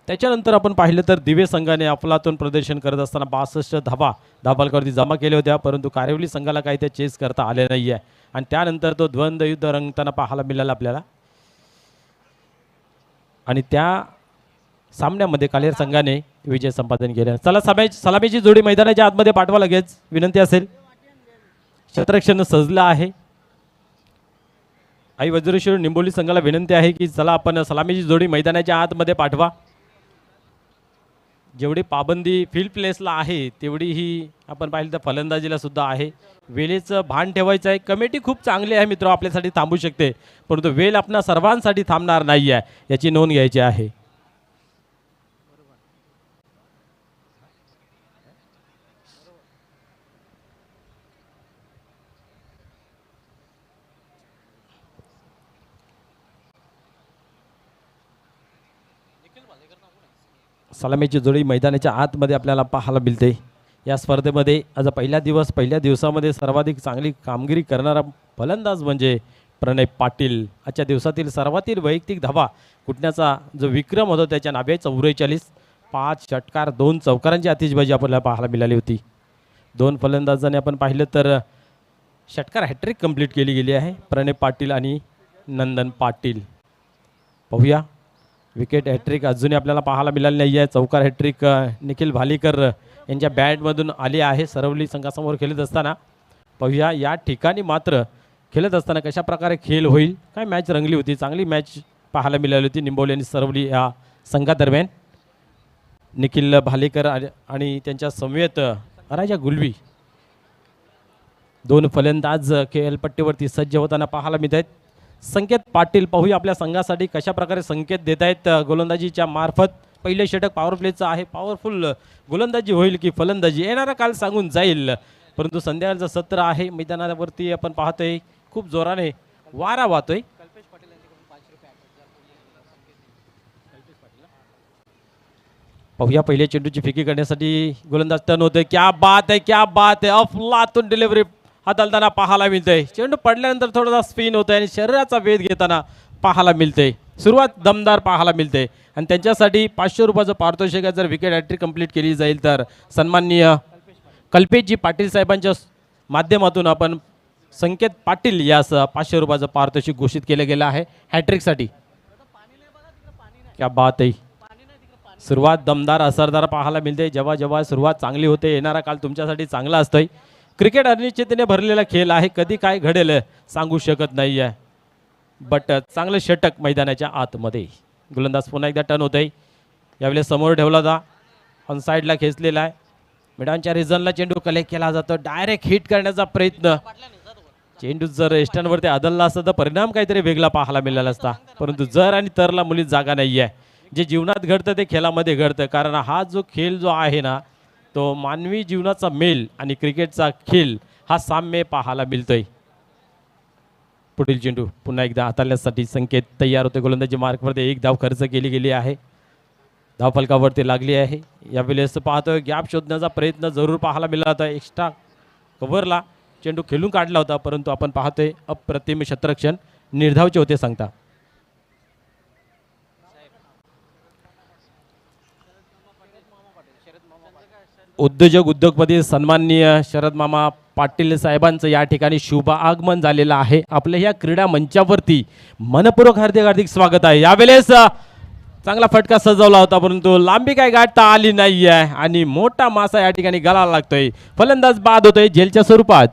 त्याच्यानंतर आपण पाहिलं तर दिवे संघाने अफलातून प्रदर्शन करत असताना 62 धाबा धाबालकावरती जमा केल्या होत्या, परंतु कारिवली संघाला काही ते चेस करता आले नाही आहे आणि त्यानंतर तो द्वंद्व युद्ध रंगताना पाहायला मिळाला आपल्याला. आणि त्या सामन्यामध्ये कालेर संघाने विजय संपादन केला. चला सलामीची जोडी मैदानाच्या आतमध्ये पाठवा लगेच विनंती असेल. क्षेत्ररक्षण सजलं आहे. आई वज्रेश्वर निंबोली संघाला विनंती आहे की चला आपण सलामीची जोडी मैदानाच्या आतमध्ये पाठवा. जेवढी पाबंदी फील्ड प्लेसला आहे तेवढी ही आपण पाहिलं तर फलंदाजीला सुद्धा आहे. वेळेचं भान ठेवायचं आहे. कमिटी खूप चांगली आहे मित्र, आपल्यासाठी थांबू शकते, परंतु वेळ आपणा सर्वांसाठी थांबणार नाही आहे याची नोंद घ्यायची आहे. सलामीची जोडी मैदानाच्या आतमध्ये आपल्याला पाहायला मिळते. या स्पर्धेमध्ये आज पहिल्या दिवसामध्ये सर्वाधिक चांगली कामगिरी करणारा फलंदाज म्हणजे प्रणय पाटील. आजच्या दिवसातील सर्वातील वैयक्तिक धावा कुटण्याचा जो विक्रम होता त्याच्या नावे 44. 5 षटकार 2 चौकारांची आतिषबाजी आपल्याला पाहायला मिळाली होती. 2 फलंदाजांनी आपण पाहिलं तर षटकार हॅट्रिक कंप्लीट केली गेली आहे, प्रणय पाटील आणि नंदन पाटील. पाहूया विकेट हॅट्रिक अजूनही आपल्याला पाहायला मिळाली नाही आहे. चौकार हॅट्रिक निखिल भालीकर यांच्या बॅटमधून आली आहे सरवली संघासमोर खेळत असताना. पाहूया या ठिकाणी मात्र खेळत असताना कशा प्रकारे खेळ होईल. काय मॅच रंगली होती, चांगली मॅच पाहायला मिळाली होती निंबोली आणि सरवली या संघादरम्यान. निखिल भालीकर आणि त्यांच्या समवेत राजा गुलवी 2 फलंदाज खेळपट्टीवरती सज्ज होताना पाहायला मिळत आहेत. संकेत पाटील पाहूया आपल्या संघासाठी कशा प्रकारे संकेत देत आहेत गोलंदाजीच्या मार्फत. पहिले षटक पॉवर प्लेचं आहे. पॉवरफुल गोलंदाजी होईल की फलंदाजी येणारा काल सांगून जाईल, परंतु संध्याकाळचं सत्र आहे मैदानावरती आपण पाहतोय खूप जोराने वारा वाहतोय. पाहूया पहिल्या चेंडूची फेकी करण्यासाठी गोलंदाज टर्न होतोय. क्या बात आहे, क्या बात आहे. अफलातून डिलिव्हरी हाताळताना पाहायला मिळते. चेंडू पडल्यानंतर थोडासा स्पिन होतोय आणि शरीराचा वेध घेताना पाहायला मिळते. सुरुवात दमदार पाहायला मिळते आणि त्यांच्यासाठी 500 रुपयाचं पारितोषिक जर विकेट हॅट्रिक कंप्लीट केली जाईल तर सन्माननीय कल्पेशजी पाटील साहेबांच्या माध्यमातून आपण संकेत पाटील यास 500 रुपयाचं पारितोषिक घोषित केलं गेलं आहे हॅट्रिकसाठी. क्या बात आहे. सुरुवात दमदार असरदार पाहायला मिळते. जेव्हा जेव्हा सुरुवात चांगली होते येणारा काल तुमच्यासाठी चांगला असतोय. क्रिकेट अनिश्चिततेने भरलेला खेळ आहे, कधी काय घडेल सांगू शकत नाही आहे. बट चांगलं षटक मैदानाच्या आतमध्ये. गोलंदाज पुन्हा एकदा टर्न होत आहे. यावेळेस समोर ठेवला होता, ऑन साईडला खेचलेला आहे. मिडानच्या रिझनला चेंडू कलेक्ट केला जातो. डायरेक्ट हिट करण्याचा प्रयत्न. चेंडू जर एस्टनवरती आदलला असता तर परिणाम काहीतरी वेगळा पाहायला मिळाला असता, परंतु जर आणि तरला मुलीत जागा नाही आहे. जे जीवनात घडतं ते खेळामध्ये घडतं, कारण हा जो खेळ जो आहे ना तो मानवी जीवनाचा मेल आणि क्रिकेटचा खेळ हा साम्य पाहायला मिळतोय. पुढील चेंडू पुन्हा एकदा हाताळण्यासाठी संकेत तयार होते. गोलंदाजी मार्कवरती 1 धाव खर्च केली गेली आहे. धाव फलकावरती लागली आहे. यावेळेस पाहतोय गॅप शोधण्याचा प्रयत्न जरूर पाहायला मिळाला होता. एक्स्ट्रा कव्हरला चेंडू खेळून काढला होता, परंतु आपण पाहतोय अप्रतिम क्षेत्ररक्षण निर्धावचे होते सांगता. उद्योगपती सन्माननीय शरद मामा पाटील साहेबांचं या ठिकाणी शुभ आगमन झालेलं आहे. आपल्या या क्रीडा मंचावरती मनपूर्वक हार्दिक हार्दिक स्वागत आहे. यावेळेस चांगला फटका सजवला होता, परंतु लांबी काय गाठता आली नाही आहे आणि मोठा मासा या ठिकाणी गळाला लागतोय. फलंदाज बाद होतोय झेलच्या स्वरूपात.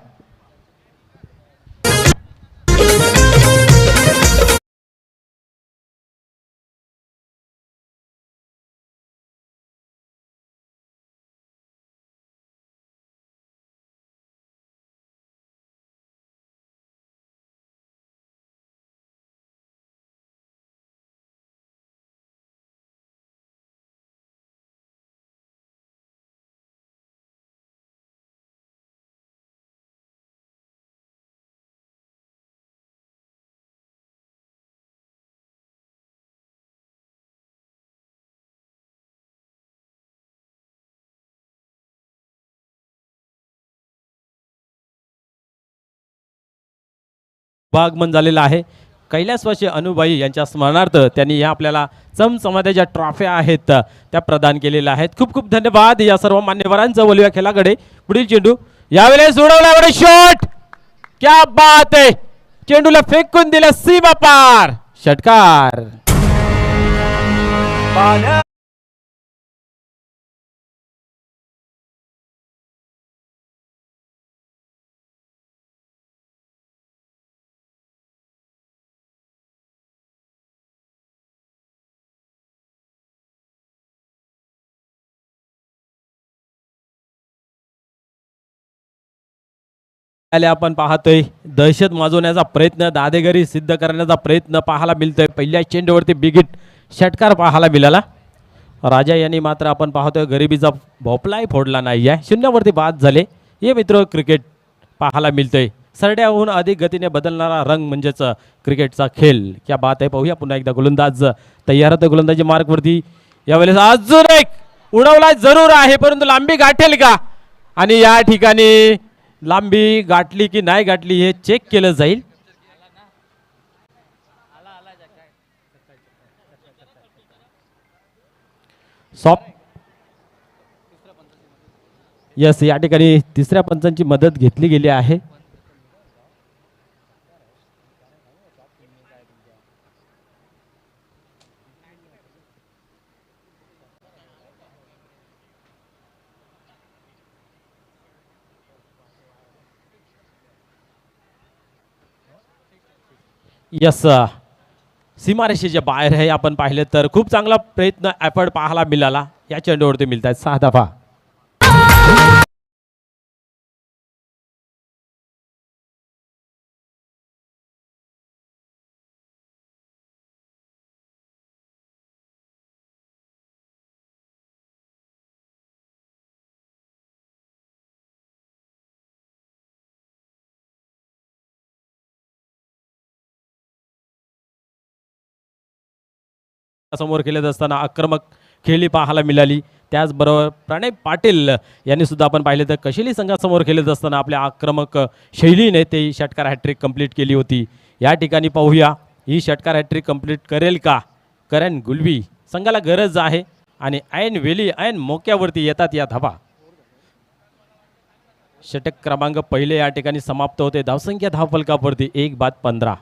आगमन झालेलं आहे. कैलासवासी अनुबाई यांच्या स्मरणार्थ त्यांनी या आपल्याला चमचमात्याच्या ट्रॉफ्या आहेत त्या प्रदान केलेल्या आहेत. खूप खूप धन्यवाद या सर्व मान्यवरांचं. बोलूया खेळाकडे. पुढील चेंडू यावेळेस उडवला शॉट. क्या बात आहे. चेंडूला फेकून दिला सीमा पार. षटकार. आपण पाहतोय दहशत माजवण्याचा प्रयत्न, दादेगरी सिद्ध करण्याचा प्रयत्न पाहायला मिळतोय. पहिल्या चेंडूवरती बिग हिट षटकार पाहायला मिळाला. राजा यांनी मात्र आपण पाहतोय गरिबीचा भोपलाही फोडला नाही आहे. शून्यावरती बाद झाले. हे मित्र क्रिकेट पाहायला मिळतोय. सरड्याहून अधिक गतीने बदलणारा रंग म्हणजेच क्रिकेटचा खेळ. क्या बात आहे. पाहूया पुन्हा एकदा गोलंदाज तयार होते गोलंदाजी मार्कवरती. यावेळेस अजून एक उडवला जरूर आहे परंतु लांबी गाठेल का. आणि या ठिकाणी लांबी गाठली की नाही गाठली हे चेक केलं जाईल. सॉफ्ट यस या ठिकाणी तिसऱ्या पंचांची मदत घेतली गेली आहे. यस सीमारेषेच्या बाहेर आहे. आपण पाहिले तर खूप चांगला प्रयत्न एफर्ट पाहायला मिळाला. या चेंडूवरती मिळत आहेत 6 धावा. समोर खेळत असताना आक्रमक खेळी पाहायला मिळाली. त्याचबरोबर प्रणय पाटील यांनी सुद्धा आपण पाहिले तर कशेली संघासमोर खेळत असताना आपल्या आक्रमक शैलीने ते षटकार हॅट्रिक कंप्लीट केली होती. या ठिकाणी पाहूया ही षटकार हॅट्रिक कंप्लीट करेल का. करण गुलवी संघाला गरज आहे आणि ऐन वेली ऐन मोक्यावरती येतात या धावा. षटक क्रमांक पहिले या ठिकाणी समाप्त होते. धावसंख्या धावफलकावरती 1/15.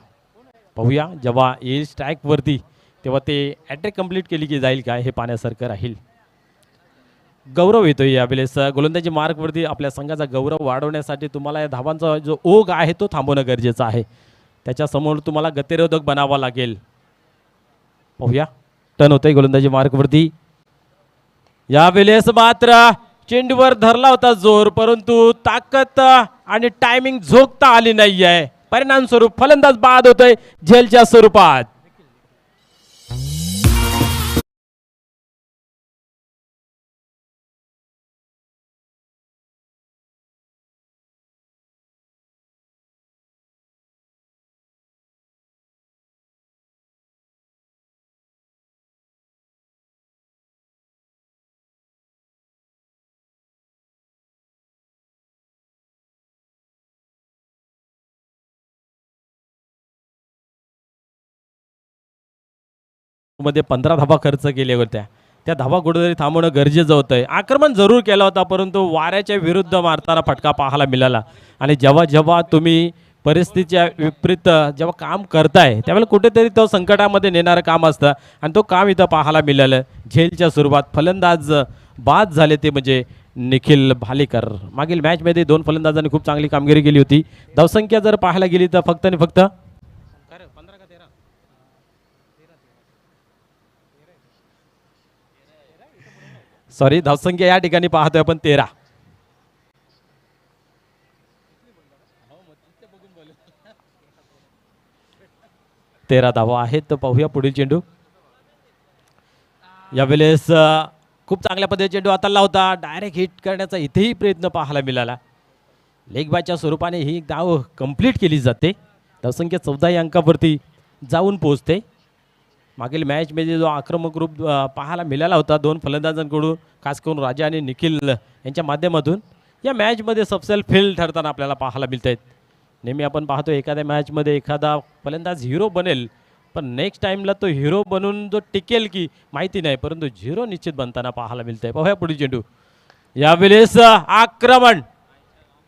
पाहूया जेव्हा येईल स्ट्राईकवरती तेव्हा ते हॅट्रिक कंप्लीट केली की जाईल काय हे पाहण्यासारखं राहील. गौरव येतोय यावेळेस गोलंदाजी मार्कवरती. आपल्या संघाचा गौरव वाढवण्यासाठी तुम्हाला या धावांचा जो ओघ आहे तो थांबवणं गरजेचं आहे. त्याच्यासमोर तुम्हाला गतिरोधक बनावा लागेल. पाहूया टर्न होतोय गोलंदाजी मार्कवरती. यावेळेस मात्र चेंडूवर धरला होता जोर परंतु ताकद आणि टायमिंग झोकता आली नाही आहे. परिणाम स्वरूप फलंदाज बाद होतोय झेलच्या स्वरूपात. मध्ये 15 धावा खर्च केल्या होत्या. त्या धावा कुठेतरी थांबवणं गरजेचं होतं. आक्रमण जरूर केलं होता परंतु वाऱ्याच्या विरुद्ध मारताना फटका पाहायला मिळाला. आणि जेव्हा जेव्हा तुम्ही परिस्थितीच्या विपरीत जेव्हा काम करताय त्यावेळेला कुठेतरी तो संकटामध्ये नेणारं काम असतं आणि तो काम इथं पाहायला मिळालं. झेलच्या सुरुवात फलंदाज बाद झाले ते म्हणजे निखिल भालेकर. मागील मॅचमध्ये 2 फलंदाजांनी खूप चांगली कामगिरी केली होती. धावसंख्या जर पाहायला गेली तर फक्त आणि फक्त सॉरी धावसंख्या या ठिकाणी पाहतोय आपण 13. धावा आहेत. तर पाहूया पुढील चेंडू. यावेळेस खूप चांगल्या पद्धतीने चेंडू हाताळला होता. डायरेक्ट हिट करण्याचा इथेही प्रयत्न पाहायला मिळाला. लेग बायच्या स्वरूपाने ही धाव कंप्लीट केली जाते. धावसंख्या 14 अंकावरती जाऊन पोहोचते. मागील मॅचमध्ये जो आक्रमक रूप पाहायला मिळाला होता 2 फलंदाजांकडून खास करून राजा आणि निखिल यांच्या माध्यमातून या मॅचमध्ये सपसेल फील्ड ठरताना आपल्याला पाहायला मिळत आहेत. नेहमी आपण पाहतो एखाद्या मॅचमध्ये एखादा फलंदाज हिरो बनेल, पण नेक्स्ट टाइमला तो हिरो बनून जो टिकेल की माहिती नाही, परंतु झिरो निश्चित बनताना पाहायला मिळतंय. पाहूया पुढील चेंडू. यावेळेस आक्रमण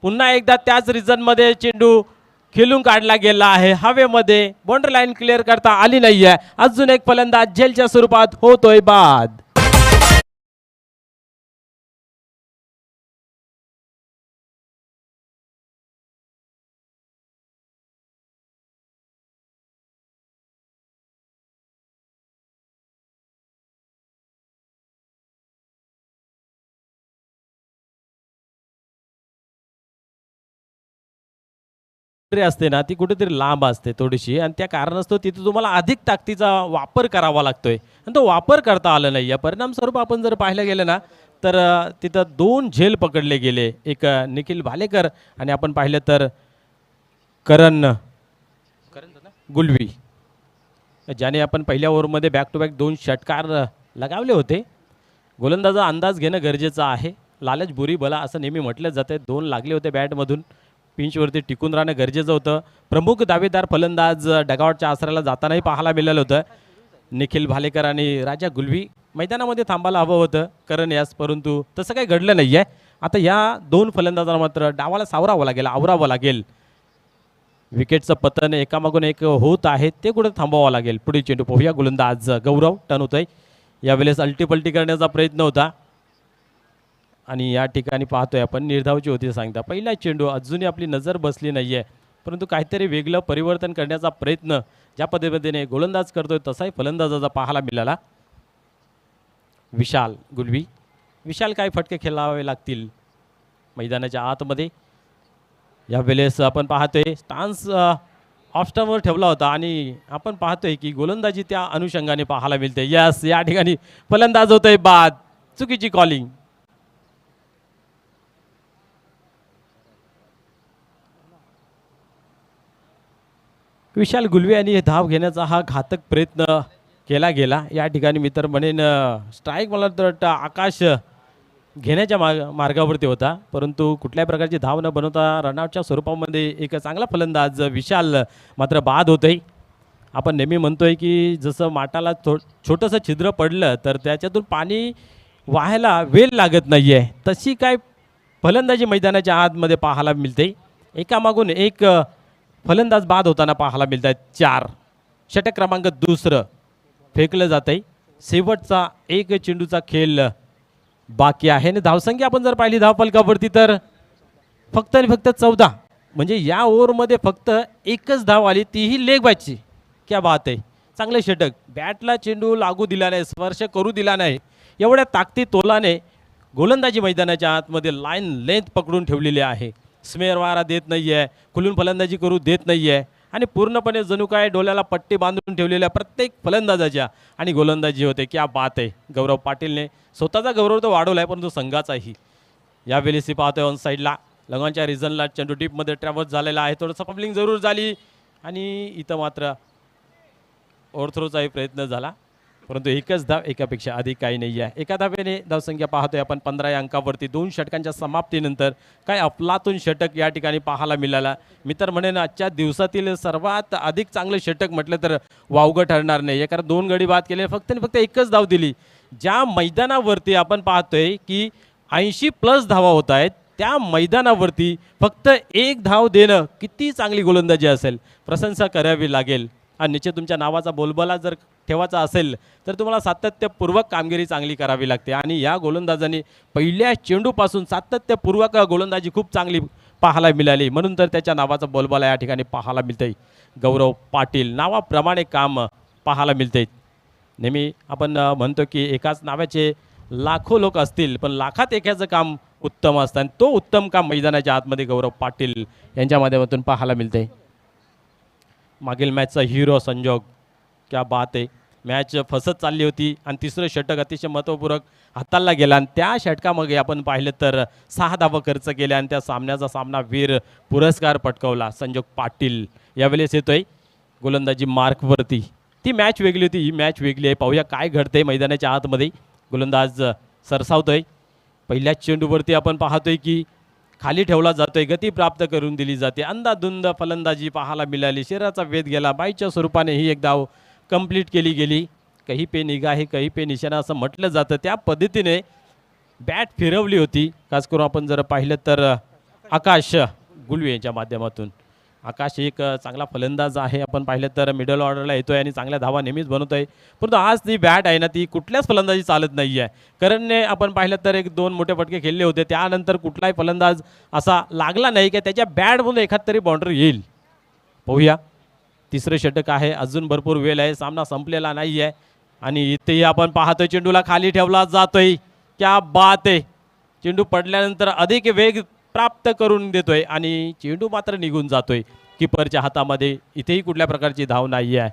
पुन्हा एकदा त्याच रिजनमध्ये चेंडू खेळून काढला गेला आहे हवेमध्ये. बाउंड्री लाईन क्लिअर करता आली नाहीये. अजून एक फलंदाज झेलच्या स्वरूपात होतोय बाद. असते ना ती कुठेतरी लांब असते थोडीशी, आणि त्या कारणास्तव तिथे तुम्हाला अधिक ताकदीचा वापर करावा लागतोय आणि तो वापर करता आला नाही. या परिणामस्वरूप आपण जर पाहायला गेलं ना तर तिथं 2 झेल पकडले गेले. एक निखिल भालेकर आणि आपण पाहिलं तर करण गुलवी, ज्याने आपण पहिल्या ओव्हरमध्ये बॅक टू बॅक 2 षटकार लगावले होते. गोलंदाजा अंदाज घेणं गरजेचं आहे. लालच बुरी बला असं नेहमी म्हटलं जाते. 2 लागले होते बॅटमधून. पिंचवरती टिकून राहणं गरजेचं होतं. प्रमुख दावेदार फलंदाज डगआउटच्या आसऱ्याला जातानाही पाहायला मिळालं होतं. निखिल भालेकर आणि राजा गुलवी मैदानामध्ये थांबायला हवं होतं करण यास, परंतु तसं काही घडलं नाही आहे. आता या 2 फलंदाजांना मात्र डावाला सावरावं लागेल, आवरावं लागेल. विकेटचं पतन एकामागून एक होत आहे, ते कुठं थांबवावं लागेल. पुढील चेंडू पाहूया. गोलंदाज गौरव टर्न होतोय. यावेळेस अल्टीपल्टी करण्याचा प्रयत्न होता आणि या ठिकाणी पाहतोय आपण निर्धावची होती सांगता. पहिला चेंडू अजूनही आपली नजर बसली नाही आहे, परंतु काहीतरी वेगळं परिवर्तन करण्याचा प्रयत्न ज्या पद्धतीने गोलंदाज करतोय तसाही फलंदाजाचा पाहायला मिळाला. विशाल गुलवी. विशाल काय फटके खेळावे लागतील मैदानाच्या आतमध्ये. यावेळेस आपण पाहतोय स्टान्स ऑफ स्टंपवर ठेवला होता आणि आपण पाहतोय की गोलंदाजी त्या अनुषंगाने पाहायला मिळते. यस, या ठिकाणी फलंदाज होतोय बाद. चुकीची कॉलिंग. विशाल गुलवे यांनी हे धाव घेण्याचा हा घातक प्रयत्न केला गेला. या ठिकाणी मी तर म्हणेन स्ट्राईक मला तर वाटतं आकाश घेण्याच्या मार्गावरती होता, परंतु कुठल्याही प्रकारची धाव न बनवता रनआउटच्या स्वरूपामध्ये एक चांगला फलंदाज विशाल मात्र बाद होतोय. आपण नेहमी म्हणतोय की जसं माठाला छोटंसं छिद्र पडलं तर त्याच्यातून पाणी वाहायला वेळ लागत नाही आहे, तशी काय फलंदाजी मैदानाच्या आतमध्ये पाहायला मिळते. एकामागून एक फलंदाज बाद होताना पाहायला मिळत आहेत. 4 षटक क्रमांक 2 फेकलं जात आहे. शेवटचा एक चेंडूचा खेळ बाकी आहे आणि धावसंख्या आपण जर पाहिली धावफलकावरती तर फक्त आणि फक्त 14. म्हणजे या ओव्हरमध्ये फक्त एकच धाव आली, तीही लेग बॅचची. क्या बात आहे. चांगले षटक. बॅटला चेंडू लागू दिला नाही, स्पर्श करू दिला नाही. एवढ्या ताकदी तोलाने गोलंदाजी मैदानाच्या आतमध्ये लाईन लेंथ पकडून ठेवलेली आहे. स्मेअर वारा देत नाही आहे, खुलून फलंदाजी करू देत नाही आहे आणि पूर्णपणे जणू काय डोळ्याला पट्टी बांधून ठेवलेल्या प्रत्येक फलंदाजाच्या आणि गोलंदाजी होते. क्या बात आहे. गौरव पाटीलने स्वतःचा गौरव तर वाढवला आहे, परंतु संघाचाही. यावेळेस पाहतोय ऑन साईडला लगवांच्या रिझनला चेंडू डीपमध्ये ट्रॅव्हल्स झालेला आहे. थोडंसं फबलिंग जरूर झाली आणि इथं मात्र ओव्हरथ्रोचाही प्रयत्न झाला, परंतु एकच धाव, एकापेक्षा अधिक काही नाही आहे. एका धावेने धावसंख्या पाहतोय आपण 15 या अंकावरती. 2 षटकांच्या समाप्तीनंतर काय अफलातून षटक या ठिकाणी पाहायला मिळाला. मी तर म्हणेन आजच्या दिवसातील सर्वात अधिक चांगले षटक म्हटलं तर वावगं ठरणार नाही, कारण 2 गडी बाद केले, फक्त आणि फक्त एकच धाव दिली. ज्या मैदानावरती आपण पाहतोय की 80+ धावा होत आहेत, त्या मैदानावरती फक्त 1 धाव देणं किती चांगली गोलंदाजी असेल, प्रशंसा करावी लागेल. आणि निश्चित तुमच्या नावाचा बोलबाला जर ठेवायचा असेल तर तुम्हाला सातत्यपूर्वक कामगिरी चांगली करावी लागते आणि या गोलंदाजांनी पहिल्या चेंडूपासून सातत्यपूर्वक गोलंदाजी खूप चांगली पाहायला मिळाली, म्हणून तर त्याच्या नावाचा बोलबाला या ठिकाणी पाहायला मिळते. गौरव पाटील नावाप्रमाणे काम पाहायला मिळते. नेहमी आपण म्हणतो की एकाच नावाचे लाखो लोक असतील, पण लाखात एकाचं काम उत्तम असतं आणि तो उत्तम काम मैदानाच्या आतमध्ये गौरव पाटील यांच्या माध्यमातून पाहायला मिळते. मागील मॅचचा हिरो संजोग. क्या बात आहे. मॅच फसत चालली होती आणि तिसरं षटक अतिशय महत्त्वपूर्ण हाताळला गेला आणि त्या षटकामध्ये आपण पाहिलं तर 6 धावा खर्च केल्या आणि त्या सामना वीर पुरस्कार पटकावला संजोग पाटील. यावेळेस येतोय गोलंदाजी मार्कवरती. ती मॅच वेगळी होती, ही मॅच वेगळी आहे. पाहूया काय घडते मैदानाच्या आतमध्ये. गोलंदाज सरसावतोय. पहिल्याच चेंडूवरती आपण पाहतोय की खाली ठेवला जातोय, गती प्राप्त करून दिली जाते, अंदाधुंद फलंदाजी पाहायला मिळाली, शरीराचा वेध गेला, बाईच्या स्वरूपाने ही एक धाव कंप्लीट केली गेली. कहीं पे निगाह है कहीं पे निशाणा असं म्हटलं जातं. त्या पद्धतीने बॅट फिरवली होती. खास करून आपण जर पाहिलं तर आकाश गुलवे यांच्या माध्यमातून. आकाश एक चांगला फलंदाज आहे. आपण पाहिलं तर मिडल ऑर्डरला येतोय आणि चांगल्या धावा नेहमीच बनवतोय. परंतु आज ती बॅट आहे ना ती कुठल्याच फलंदाजी चालत नाही आहे. करणने आपण पाहिलं तर एक दोन मोठे फटके खेळले होते. त्यानंतर कुठलाही फलंदाज असा लागला नाही की त्याच्या बॅटमधून एखाद तरी बाउंड्री येईल. पाहूया तिसरं षटक आहे. अजून भरपूर वेळ आहे. सामना संपलेला नाही आहे. आणि इथेही आपण पाहतोय चेंडूला खाली ठेवला जातोय. क्या बात आहे. चेंडू पडल्यानंतर अधिक वेग प्राप्त करून देतोय आणि चेंडू मात्र निघून जातोय कीपरच्या हातामध्ये. इथेही कुठल्या प्रकारची धाव नाही आहे.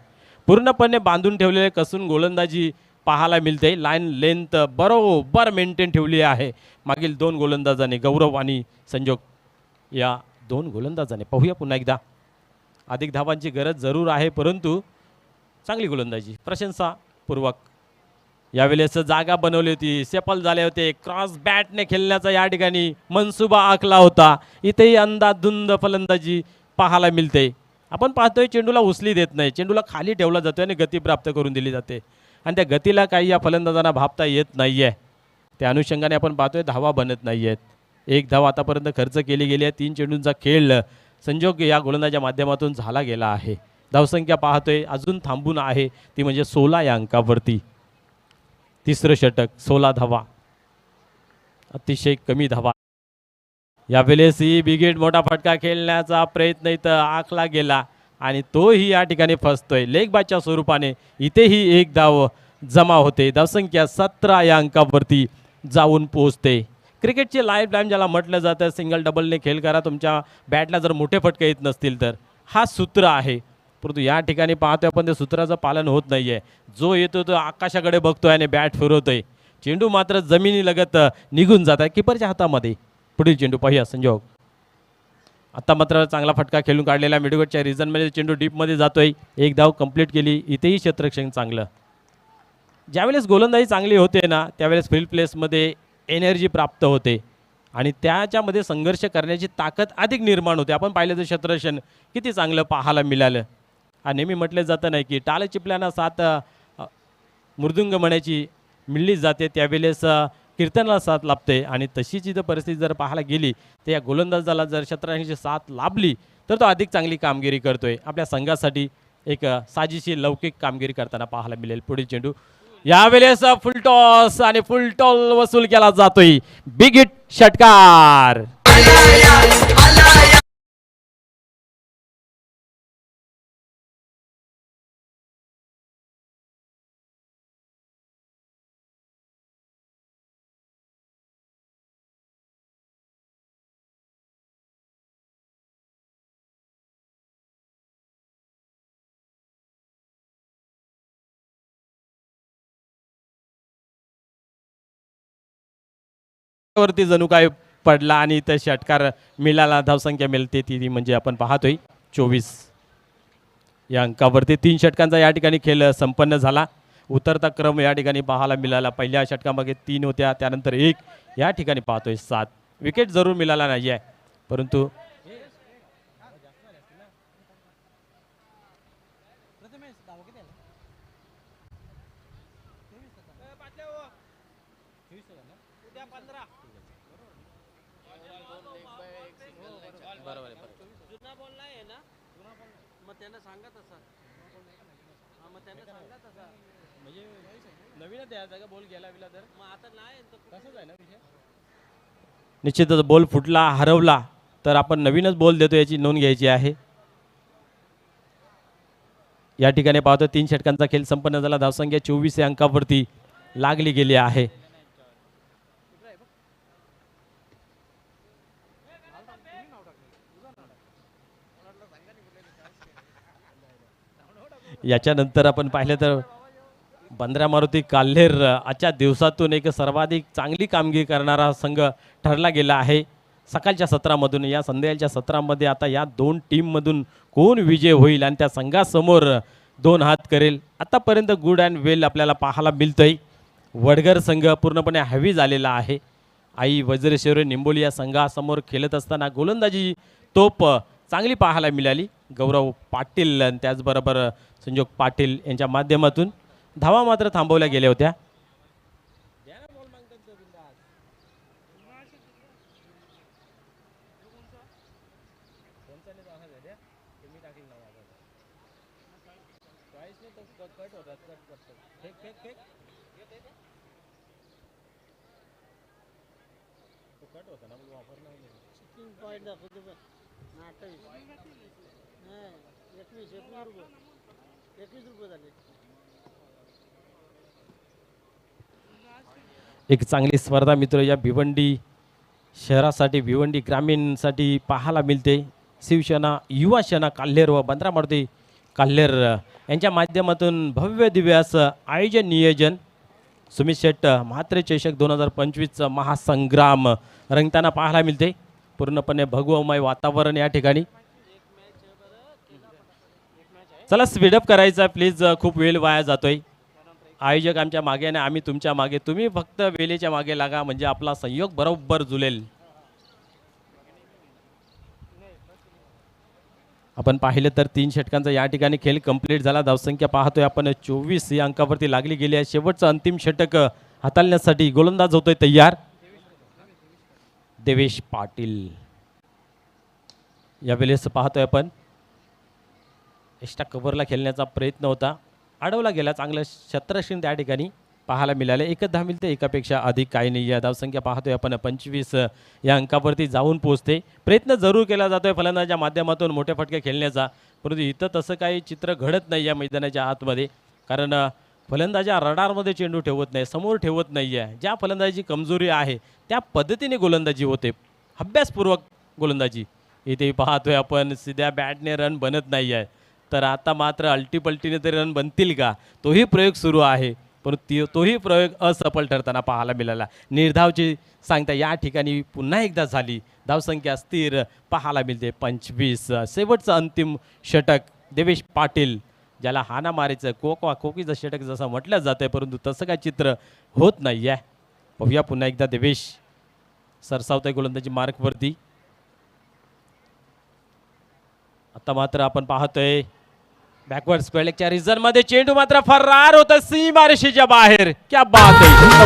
पूर्णपणे बांधून ठेवलेले कसून गोलंदाजी पाहायला मिळते. लाईन लेंथ बरोबर मेंटेन ठेवली आहे मागील दोन गोलंदाजाने, गौरव आणि संजोग या दोन गोलंदाजाने. पाहूया पुन्हा एकदा. अधिक धावांची गरज जरूर आहे परंतु चांगली गोलंदाजी प्रशंसापूर्वक. यावेळेस जागा बनवली होती, सेपल झाले होते, क्रॉस बॅटने खेळण्याचा या ठिकाणी मनसुबा आखला होता. इथेही अंदाधुंद फलंदाजी पाहायला मिळते. आपण पाहतोय चेंडूला उचली देत नाही, चेंडूला खाली ठेवला जातोय आणि गती प्राप्त करून दिली जाते आणि त्या गतीला काही या फलंदाजांना भापता येत नाही आहे. त्या अनुषंगाने आपण पाहतोय धावा बनत नाही आहेत. एक धाव आतापर्यंत खर्च केली गेली आहे. 3 चेंडूंचा खेळ संजोग या गोलंदाजाच्या माध्यमातून झाला गेला आहे. धावसंख्या पाहतोय अजून थांबून आहे ती म्हणजे 16 या अंकावरती. तिसरं षटक 16 धावा, अतिशय कमी धावा. यावेळेस ही बिगेट मोठा फटका खेळण्याचा प्रयत्न इथं आखला गेला आणि तोही या ठिकाणी फसतोय. लेग बायच्या स्वरूपाने इथेही एक धाव जमा होते. धावसंख्या 17 या अंकावरती जाऊन पोहोचते. क्रिकेटचे लाईफ टाईम ज्याला म्हटलं जातं, सिंगल डबलने खेळ करा. तुमच्या बॅटला जर मोठे फटके येत नसतील तर हा सूत्र आहे. परंतु या ठिकाणी पाहतोय आपण ते सूत्राचं पालन होत नाही आहे. जो येतो तो आकाशाकडे बघतोय आणि बॅट फिरवतोय. चेंडू मात्र जमिनी लगत निघून जात आहे कीपरच्या हातामध्ये. पुढील चेंडू पाहूया संजोग. आता मात्र चांगला फटका खेळून काढलेला मिडविकेटच्या रिजनमध्ये चेंडू डीपमध्ये जातोय. एक धाव कंप्लीट केली. इथेही क्षेत्ररक्षण चांगलं. ज्यावेळेस गोलंदाजी चांगली होते ना त्यावेळेस फील्ड प्लेसमध्ये एनर्जी प्राप्त होते आणि त्याच्यामध्ये संघर्ष करण्याची ताकद अधिक निर्माण होते. आपण पाहिलं तर क्षेत्ररक्षण किती चांगलं पाहायला मिळालं. आणि नेहमी म्हटलं जातं नाही की टाळ चिपल्यानं साथ मृदुंग म्हणायची मिळली जाते, त्यावेळेस कीर्तनाला साथ लाभते. आणि तशीच इथं परिस्थिती जर पाहायला गेली तर या गोलंदाजाला जर क्षेत्ररक्षणाची साथ लाभली तर तो अधिक चांगली कामगिरी करतोय. आपल्या संघासाठी एक साजेशी लौकिक कामगिरी करताना पाहायला मिळेल. पुढील चेंडू यावेळेस फुल टॉस आणि फुल टॉल वसूल केला जातोय. बिग हिट षटकार. वरती जणू काय पडला आणि इथं षटकार मिळाला. धावसंख्या मिळते ती म्हणजे आपण पाहतोय 24 या अंकावरती. 3 षटकांचा या ठिकाणी खेळ संपन्न झाला. उतरता क्रम या ठिकाणी पाहायला मिळाला. पहिल्या षटकामागे 3 होत्या, त्यानंतर 1, या ठिकाणी पाहतोय 7. विकेट जरूर मिळाला नाही आहे परंतु निश्चितच बॉल फुटला, हरवला तर आपण नवीनच बॉल देतो याची नोंद घ्यायची आहे. या ठिकाणी पाहतो 3 षटकांचा खेळ संपन्न झाला. धावसंख्या 24 या अंकावरती लागली गेली आहे. याच्यानंतर आपण पाहिलं तर बंद्रा मारुती काल्हेर आजच्या दिवसातून एक सर्वाधिक चांगली कामगिरी करणारा संघ ठरला गेला आहे. सकाळच्या सत्रामधून या संध्याकाळच्या सत्रामध्ये आता या 2 टीममधून कोण विजय होईल आणि त्या संघासमोर 2 हात करेल. आतापर्यंत गुड अँड वेल आपल्याला पाहायला मिळतंय. वडगर संघ पूर्णपणे हॅवी झालेला आहे आई वज्रशौर्य निंबोली या संघासमोर खेळत असताना गोलंदाजी तोप चांगली पाहायला मिळाली. गौरव पाटील आणि त्याचबरोबर संजोग पाटील यांच्या माध्यमातून धावा मात्र थांबवल्या गेल्या होत्या. एक चांगली स्पर्धा मित्र या भिवंडी शहरासाठी भिवंडी ग्रामीणसाठी पाहायला मिळते. शिवसेना युवा सेना काल्हेर व बंद्रा मारुती काल्हेर यांच्या माध्यमातून भव्य दिव्य असं आयोजन नियोजन सुमित शेट्ट म्हात्रे चषक 2025 महासंग्राम रंगताना पाहायला मिळते. पूर्णपणे भगवमय वातावरण या ठिकाणी. चला स्पीडअप करायचा प्लीज, खूप वेळ वाया जातोय. आयोजक आमच्या मागे आणि आम्ही तुमच्या मागे, तुम्ही फक्त वेळेच्या मागे लागा म्हणजे आपला संयोग बरोबर जुळेल. आपण पाहिलं तर 3 षटकांचा या ठिकाणी खेळ कंप्लीट झाला. धावसंख्या पाहतोय आपण 24 या अंकावरती लागली गेली आहे. शेवटचं अंतिम षटक हाताळण्यासाठी गोलंदाज होतोय तयार देवेश पाटील. यावेळेस पाहतोय आपण एक्स्ट्रा कव्हरला खेळण्याचा प्रयत्न होता, अडवला गेला. चांगलं क्षेत्ररक्षण त्या ठिकाणी पाहायला मिळाले. 1 धाव मिळते, एकापेक्षा अधिक काही नाही. या धावसंख्या पाहतोय आपण 25 या अंकावरती जाऊन पोहोचते. प्रयत्न जरूर केला जातोय फलंदाजाच्या माध्यमातून मोठे फटके खेळण्याचा, परंतु इथं तसं काही चित्र घडत नाही या मैदानाच्या आतमध्ये. कारण फलंदाजा रडारमध्ये चेंडू ठेवत नाही, समोर ठेवत नाही आहे. ज्या फलंदाजीची कमजोरी आहे त्या पद्धतीने गोलंदाजी होते, अभ्यासपूर्वक गोलंदाजी. इथे पाहतोय आपण सीध्या बॅटने रन बनत नाही आहे, तर आता मात्र अल्टीपल्टीने तरी रन बनतील का, तोही प्रयोग सुरू आहे. परंतु तोही प्रयोग असफल ठरताना पाहायला मिळाला. निर्धावची सांगता या ठिकाणी पुन्हा एकदा झाली. धावसंख्या स्थिर पाहायला मिळते 25. शेवटचं अंतिम षटक देवेश पाटील, ज्याला हाना मारायचं कोकीचं षटक जसं म्हटलं जातं, परंतु तसं काय चित्र होत नाही आहे. पाहूया पुन्हा एकदा देवेश सरसावतोय गोलंदाजी मार्कवरती. आता मात्र आपण पाहतोय बॅकवर्ड स्क्वेअर लेगच्या रिझन मध्ये चेंडू मात्र फरार होता सीमारेषेच्या बाहेर. क्या बात आहे.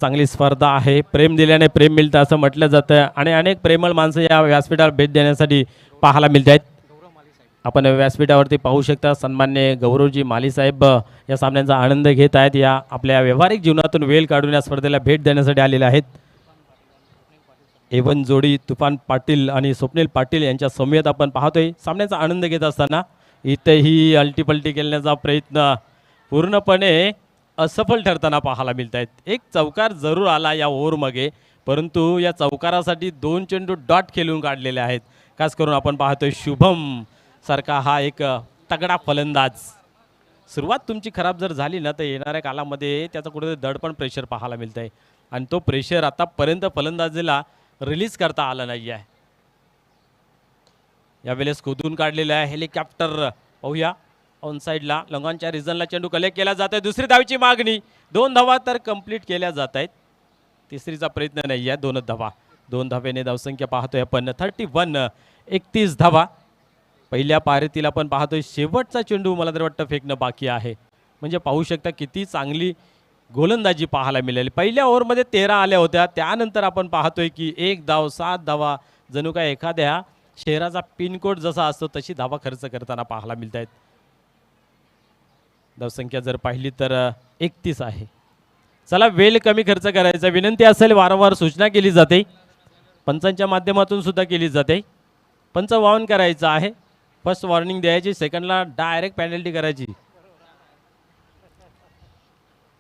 चांगली स्पर्धा आहे. प्रेम दिल्याने प्रेम मिळतं असं म्हटलं जातं आणि अनेक प्रेमळ माणसं या व्यासपीठावर भेट देण्यासाठी पाहायला मिळत आहेत. आपण व्यासपीठावरती पाहू शकता सन्मान्य गौरवजी माली साहेब या सामन्यांचा आनंद घेत आहेत. या आपल्या व्यावहारिक जीवनातून वेळ काढून या स्पर्धेला भेट देण्यासाठी आलेले आहेत. एवन जोडी तुफान पाटील आणि स्वप्नील पाटील यांच्या समवेत आपण पाहतोय सामन्याचा आनंद घेत असताना इथेही अल्टीपल्टी खेळण्याचा प्रयत्न पूर्णपणे असफल ठरताना पाहायला मिळत आहेत. एक चौकार जरूर आला या ओव्हरमध्ये, परंतु या चौकारासाठी 2 चेंडू डॉट खेळून काढलेले आहेत. खास करून आपण पाहतोय शुभम सारखा हा एक तगडा फलंदाज. सुरुवात तुमची खराब जर झाली ना तर येणाऱ्या कालामध्ये त्याचा कुठेतरी दडपण प्रेशर पाहायला मिळत आहे आणि तो प्रेशर आतापर्यंत फलंदाजीला रिलीज करता आला नाही आहे. यावेळेस खोदून काढलेलं आहे हेलिकॉप्टर. पाहूया ऑन साईडला लंगांच्या रिझनला चेंडू कलेक्ट केला जात आहे. दुसरी धावची मागणी, 2 धावा तर कंप्लीट केल्या जात आहेत. तिसरीचा प्रयत्न नाही आहे. 2 धावा, 2 धावेने धावसंख्या पाहतोय आपण 31. 31 धावा. पहिल्या पायरीतील आपण पाहतोय शेवटचा चेंडू मला तर वाटतं फेकणं बाकी आहे. म्हणजे पाहू शकता किती चांगली गोलंदाजी पाहायला मिळाली. पहिल्या ओव्हरमध्ये 13 आल्या होत्या, त्यानंतर आपण पाहतोय की 1 धाव 7 धावा, जणू काय एखाद्या शहराचा पिनकोड जसा असतो तशी धावा खर्च करताना पाहायला मिळत आहेत. धावसंख्या जर पाहिली तर 31 आहे. चला वेळ कमी खर्च करायचा विनंती असेल, वारंवार सूचना केली जाते, पंचांच्या माध्यमातून सुद्धा केली जाते. पंच वाहन करायचं आहे, फर्स्ट वॉर्निंग द्यायची, सेकंडला डायरेक्ट पेनल्टी करायची.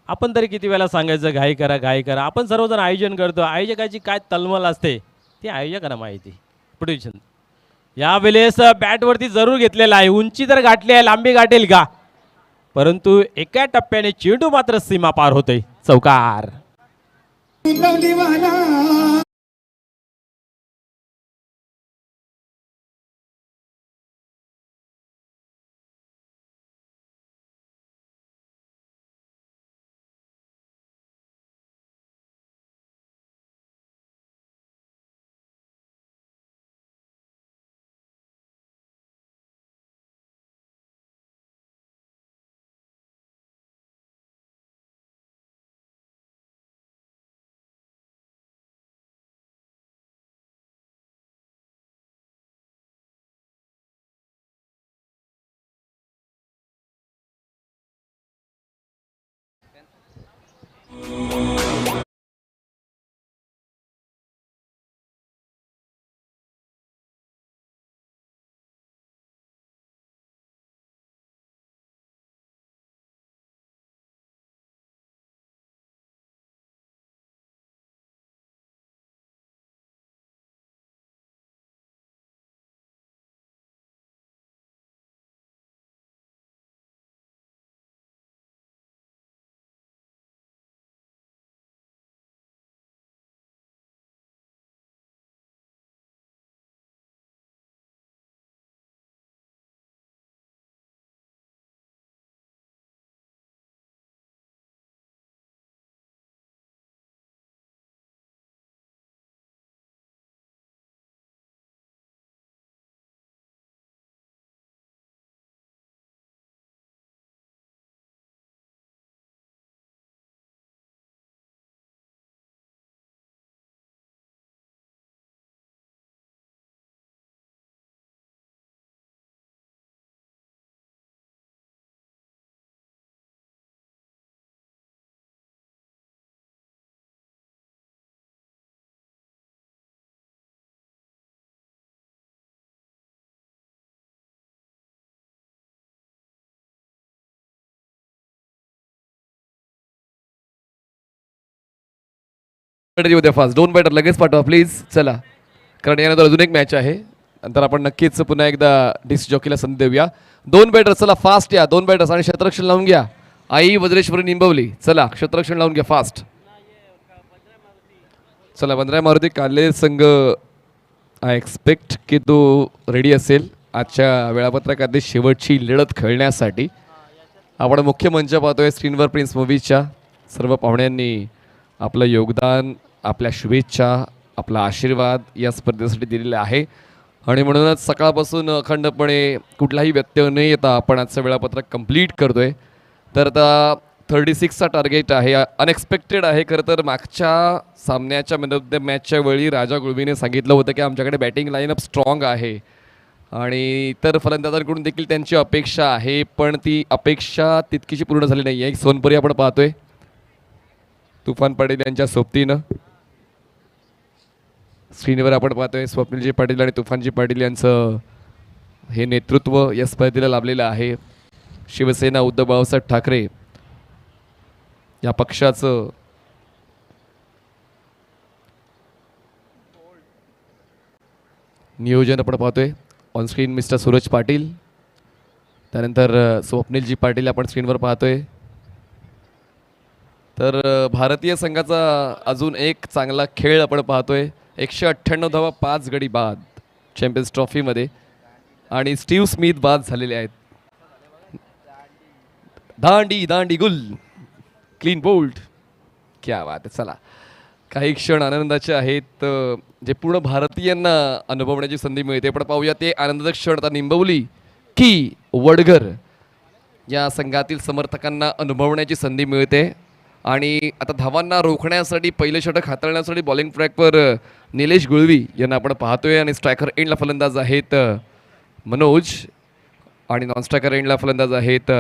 आपण तरी किती वेळा सांगायचं घाई करा घाई करा. आपण सर्वजण आयोजन करतो, आयोजकाची काय तलमल असते ती आयोजकांना माहिती. पुढे यावेळेस बॅट वरती जरूर घेतलेला आहे, उंची तर गाठली आहे, लांबी गाठेल का, परंतु एका टप्प्याने चेंडू मात्र सीमा पार होतोय. चौकार. फास्ट 2 बॅटर लगेच पाठवा प्लीज. चला, कारण यानंतर अजून एक मॅच आहे, नंतर आपण नक्कीच पुन्हा एकदा डिस्क जॉकीला संधी देऊया. 2 बॅटर, चला फास्ट या. 2 बॅटर्स आणि क्षेत्ररक्षण लावून घ्या. आई वज्रेश्वरी निंबवली, चला क्षेत्ररक्षण लावून घ्या फास्ट. चला, वनराय मारुती काले संघ आय एक्सपेक्ट की तो रेडी असेल आजच्या वेळापत्रकातली शेवटची लढत खेळण्यासाठी. आपण मुख्य मंच पाहतोय स्क्रीनवर. प्रिन्स मूवीजच्या सर्व पाहुण्यांनी आपलं योगदान, आपल्या शुभेच्छा, आपला आशीर्वाद या स्पर्धेसाठी दिलेला आहे आणि म्हणूनच सकाळपासून अखंडपणे कुठलाही व्यत्यय न येता आपण आजचं वेळापत्रक कंप्लीट करतोय. तर आता 36चा टार्गेट आहे, अनएक्सपेक्टेड आहे. खरं तर मागच्या सामन्याच्या द मॅचच्या वेळी राजा गुळवीने सांगितलं होतं की आमच्याकडे बॅटिंग लाईनअप स्ट्रॉंग आहे आणि इतर फलंदाजांकडून देखील त्यांची अपेक्षा आहे, पण ती अपेक्षा तितकीशी पूर्ण झाली नाही आहे. सोनपुरी आपण पाहतोय तुफान पाटील यांच्या सोबतीनं. स्क्रीनवर आपण पाहतोय स्वप्नीलजी पाटील आणि तुफानजी पाटील यांचं हे नेतृत्व या स्पर्धेला लाभलेलं आहे. शिवसेना उद्धव बाळासाहेब ठाकरे या पक्षाचं नियोजन आपण पाहतोय. On screen mister Suraj Patil, त्यानंतर स्वप्नीलजी पाटील आपण स्क्रीनवर पाहतोय. तर भारतीय संघाचा अजून एक चांगला खेळ आपण पाहतोय. 198 धावा, 5 गडी बाद चॅम्पियन्स ट्रॉफीमध्ये आणि स्टीव्ह स्मिथ बाद झालेले आहेत. दांडी दांडी गुल, क्लीन बोल्ड, क्या बात आहे. चला, काही क्षण आनंदाचे आहेत जे पूर्ण भारतीयांना अनुभवण्याची संधी मिळते. पण पाहूया ते आनंदाचे क्षण. आता निंबवली की वडघर या संघातील समर्थकांना अनुभवण्याची संधी मिळते आणि आता धावांना रोखण्यासाठी पहिले षटक हाताळण्यासाठी बॉलिंग ट्रॅकवर निलेश गुळवी यांना आपण पाहतोय आणि स्ट्रायकर एंडला फलंदाज आहेत मनोज आणि नॉन स्ट्रायकर एंडला फलंदाज आहेत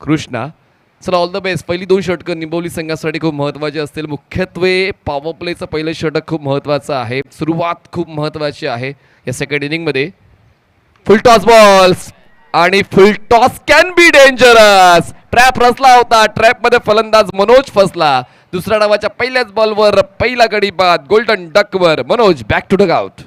कृष्णा. चला, ऑल द बेस्ट. पहिली 2 षटकं निंबवली संघासाठी खूप महत्त्वाची असतील. मुख्यत्वे पॉवर प्लेचं पहिलं षटक खूप महत्त्वाचं आहे. सुरुवात खूप महत्त्वाची आहे या सेकंड इनिंगमध्ये. फुल टॉस बॉल्स आणि फुल toss can be dangerous. Trap रचला होता, ट्रॅपमध्ये फलंदाज मनोज फसला. दुसऱ्या डावाच्या पहिल्याच बॉलवर पहिला गडी बाद गोल्डन डकवर Manoj back to dugout.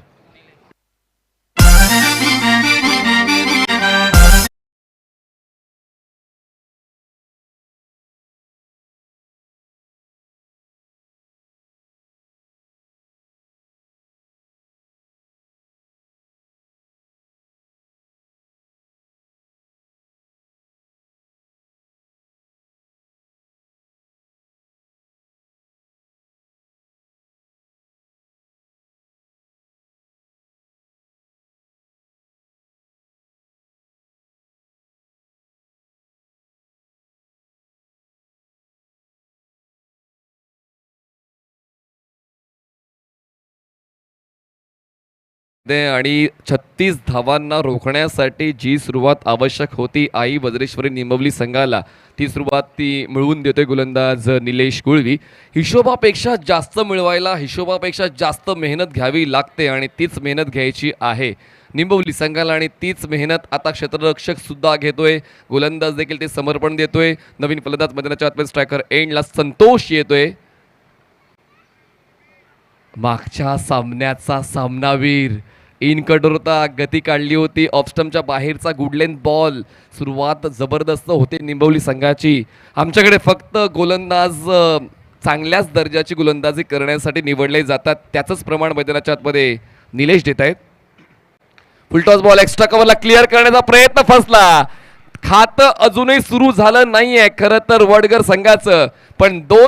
आणि 36 धावांना रोखण्यासाठी जी सुरुवात आवश्यक होती आई वज्रेश्वरी निंबवली संघाला ती सुरुवात ती मिळवून देतोय गोलंदाज निलेश गुळवी. हिशोबापेक्षा जास्त मिळवायला हिशोबापेक्षा जास्त मेहनत घ्यावी लागते आणि तीच मेहनत घ्यायची आहे निंबवली संघाला आणि तीच मेहनत आता क्षेत्ररक्षक सुद्धा घेतोय. गोलंदाज देखील ते समर्पण देतोय. नवीन फलंदाज मैदानाच्या आतमध्ये स्ट्रायकर एंडला संतोष येतोय. मागच्या सामन्याचा सामनावीर इन कठोरता गती काढली होती. ऑफस्टमच्या बाहेरचा गुडलेन बॉल सुरुवात जबरदस्त होते निंबवली संघाची. आमच्याकडे फक्त गोलंदाज चांगल्याच दर्जाची गोलंदाजी करण्यासाठी निवडले जातात त्याचंच प्रमाण मैदानाच्या आतमध्ये निलेश देत आहेत. फुलटॉस बॉल एक्स्ट्रा कव्हरला क्लिअर करण्याचा प्रयत्न फसला. खातं अजूनही सुरू झालं नाहीये खरं तर वडगर संघाचं पण दोन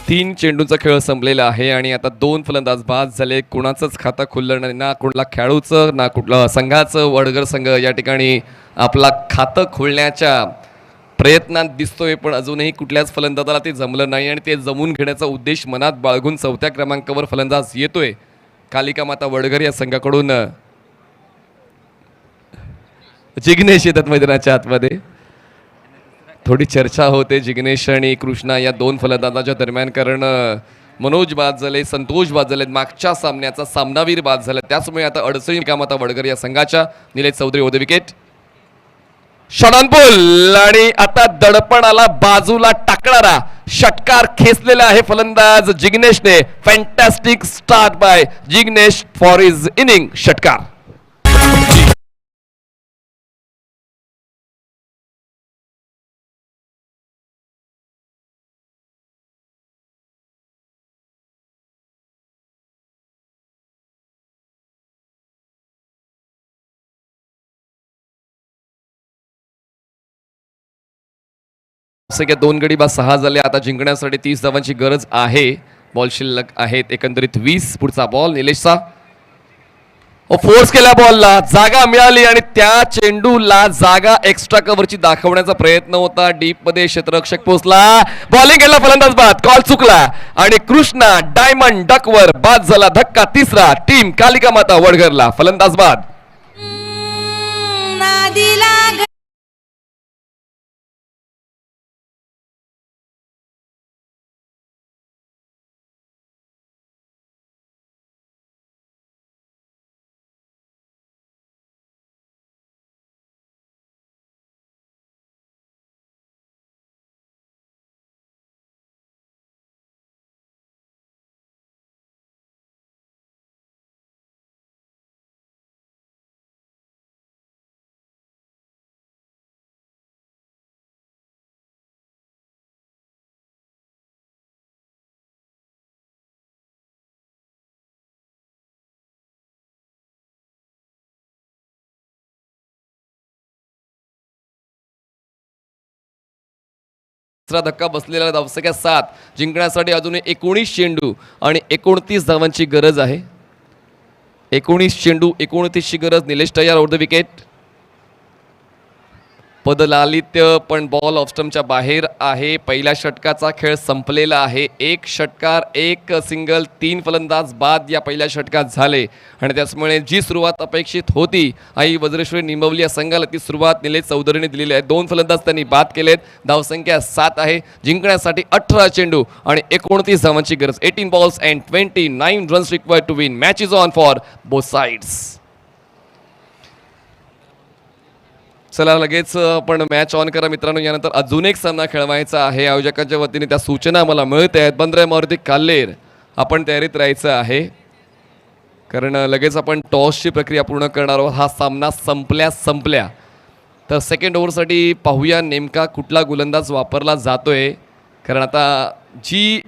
तीन चेंडूंचा खेळ संपलेला आहे आणि आता दोन फलंदाज बाद झाले. कुणाचंच खातं खुललं नाही ना कुठला खेळाडूचं ना कुठलं संघाचं. वडगर संघ या ठिकाणी आपला खातं खोलण्याच्या प्रयत्नात दिसतोय पण अजूनही कुठल्याच फलंदाजाला ते जमलं नाही आणि ते जमून घेण्याचा उद्देश मनात बाळगून चौथ्या क्रमांकावर फलंदाज येतोय. कालिका माता वडगर या संघाकडून जिग्नेश येतात मैदानाच्या आतमध्ये. थोडी चर्चा होते जिग्नेश आणि कृष्णा या दोन फलंदाजाच्या दरम्यान कारण मनोज बाद झाले संतोष बाद झाले मागच्या सामन्याचा सामनावीर बाद झाला त्याचमुळे आता अडचणी कामाता वडगर या संघाच्या. निलेश चौधरी होते विकेट. षडांपूल आणि आता दडपणाला बाजूला टाकणारा षटकार खेचलेला आहे फलंदाज जिग्नेशने. Fantastic start by Jignesh for his inning. षटकार सगळ्या दोन गडी बाद 6 झाले. आता जिंकण्यासाठी 30 धावांची गरज आहे. बॉल शिल्लक आहेत एकंदरीत 20. पुढचा बॉल निलेशचा. फोर्स केला बॉलला जागा मिळाली आणि त्या चेंडूला जागा एक्स्ट्रा कव्हरची दाखवण्याचा प्रयत्न होता. डीप मध्ये क्षेत्ररक्षक पोहोचला. बॉलिंग केला फलंदाज बाद. कॉल चुकला आणि कृष्णा डायमंड डकवर बाद झाला. धक्का तिसरा टीम कालिका माता वडगरला. फलंदाज बाद. दुसरा धक्का बसलेला धावसंख्या 7. जिंकण्यासाठी अजून 19 चेंडू आणि 29 धावांची गरज आहे. 19 चेंडू 29 ची गरज. निलेश तयार. Out the wicket. पदलालित्य, पण बॉल ऑफस्टमच्या बाहेर आहे. पहिल्या षटकाचा खेळ संपलेला आहे. एक षटकार, एक सिंगल, 3 फलंदाज बाद या पहिल्या षटकात झाले आणि त्याचमुळे जी सुरुवात अपेक्षित होती आई वज्रेश्वरी निंबवली या संघाला, ती सुरुवात निलेश चौधरीने दिलेली आहे. 2 फलंदाज त्यांनी बाद केलेत. धावसंख्या 7 आहे. जिंकण्यासाठी 18 चेंडू आणि 29 धावांची गरज. 18 balls and 29 runs required to win. Match is on for both sides. चला लगेच आपण मॅच ऑन करा मित्रांनो. यानंतर अजून एक सामना खेळवायचा आहे. आयोजकांच्या वतीने त्या सूचना मला मिळत आहेत. बंद्रे मारुती काल्लेर, आपण तयारीत राहायचं आहे कारण लगेच आपण टॉसची प्रक्रिया पूर्ण करणार आहोत. हा सामना संपल्या तर सेकंड ओव्हरसाठी पाहूया नेमका कुठला गोलंदाज वापरला जातोय. कारण आता जी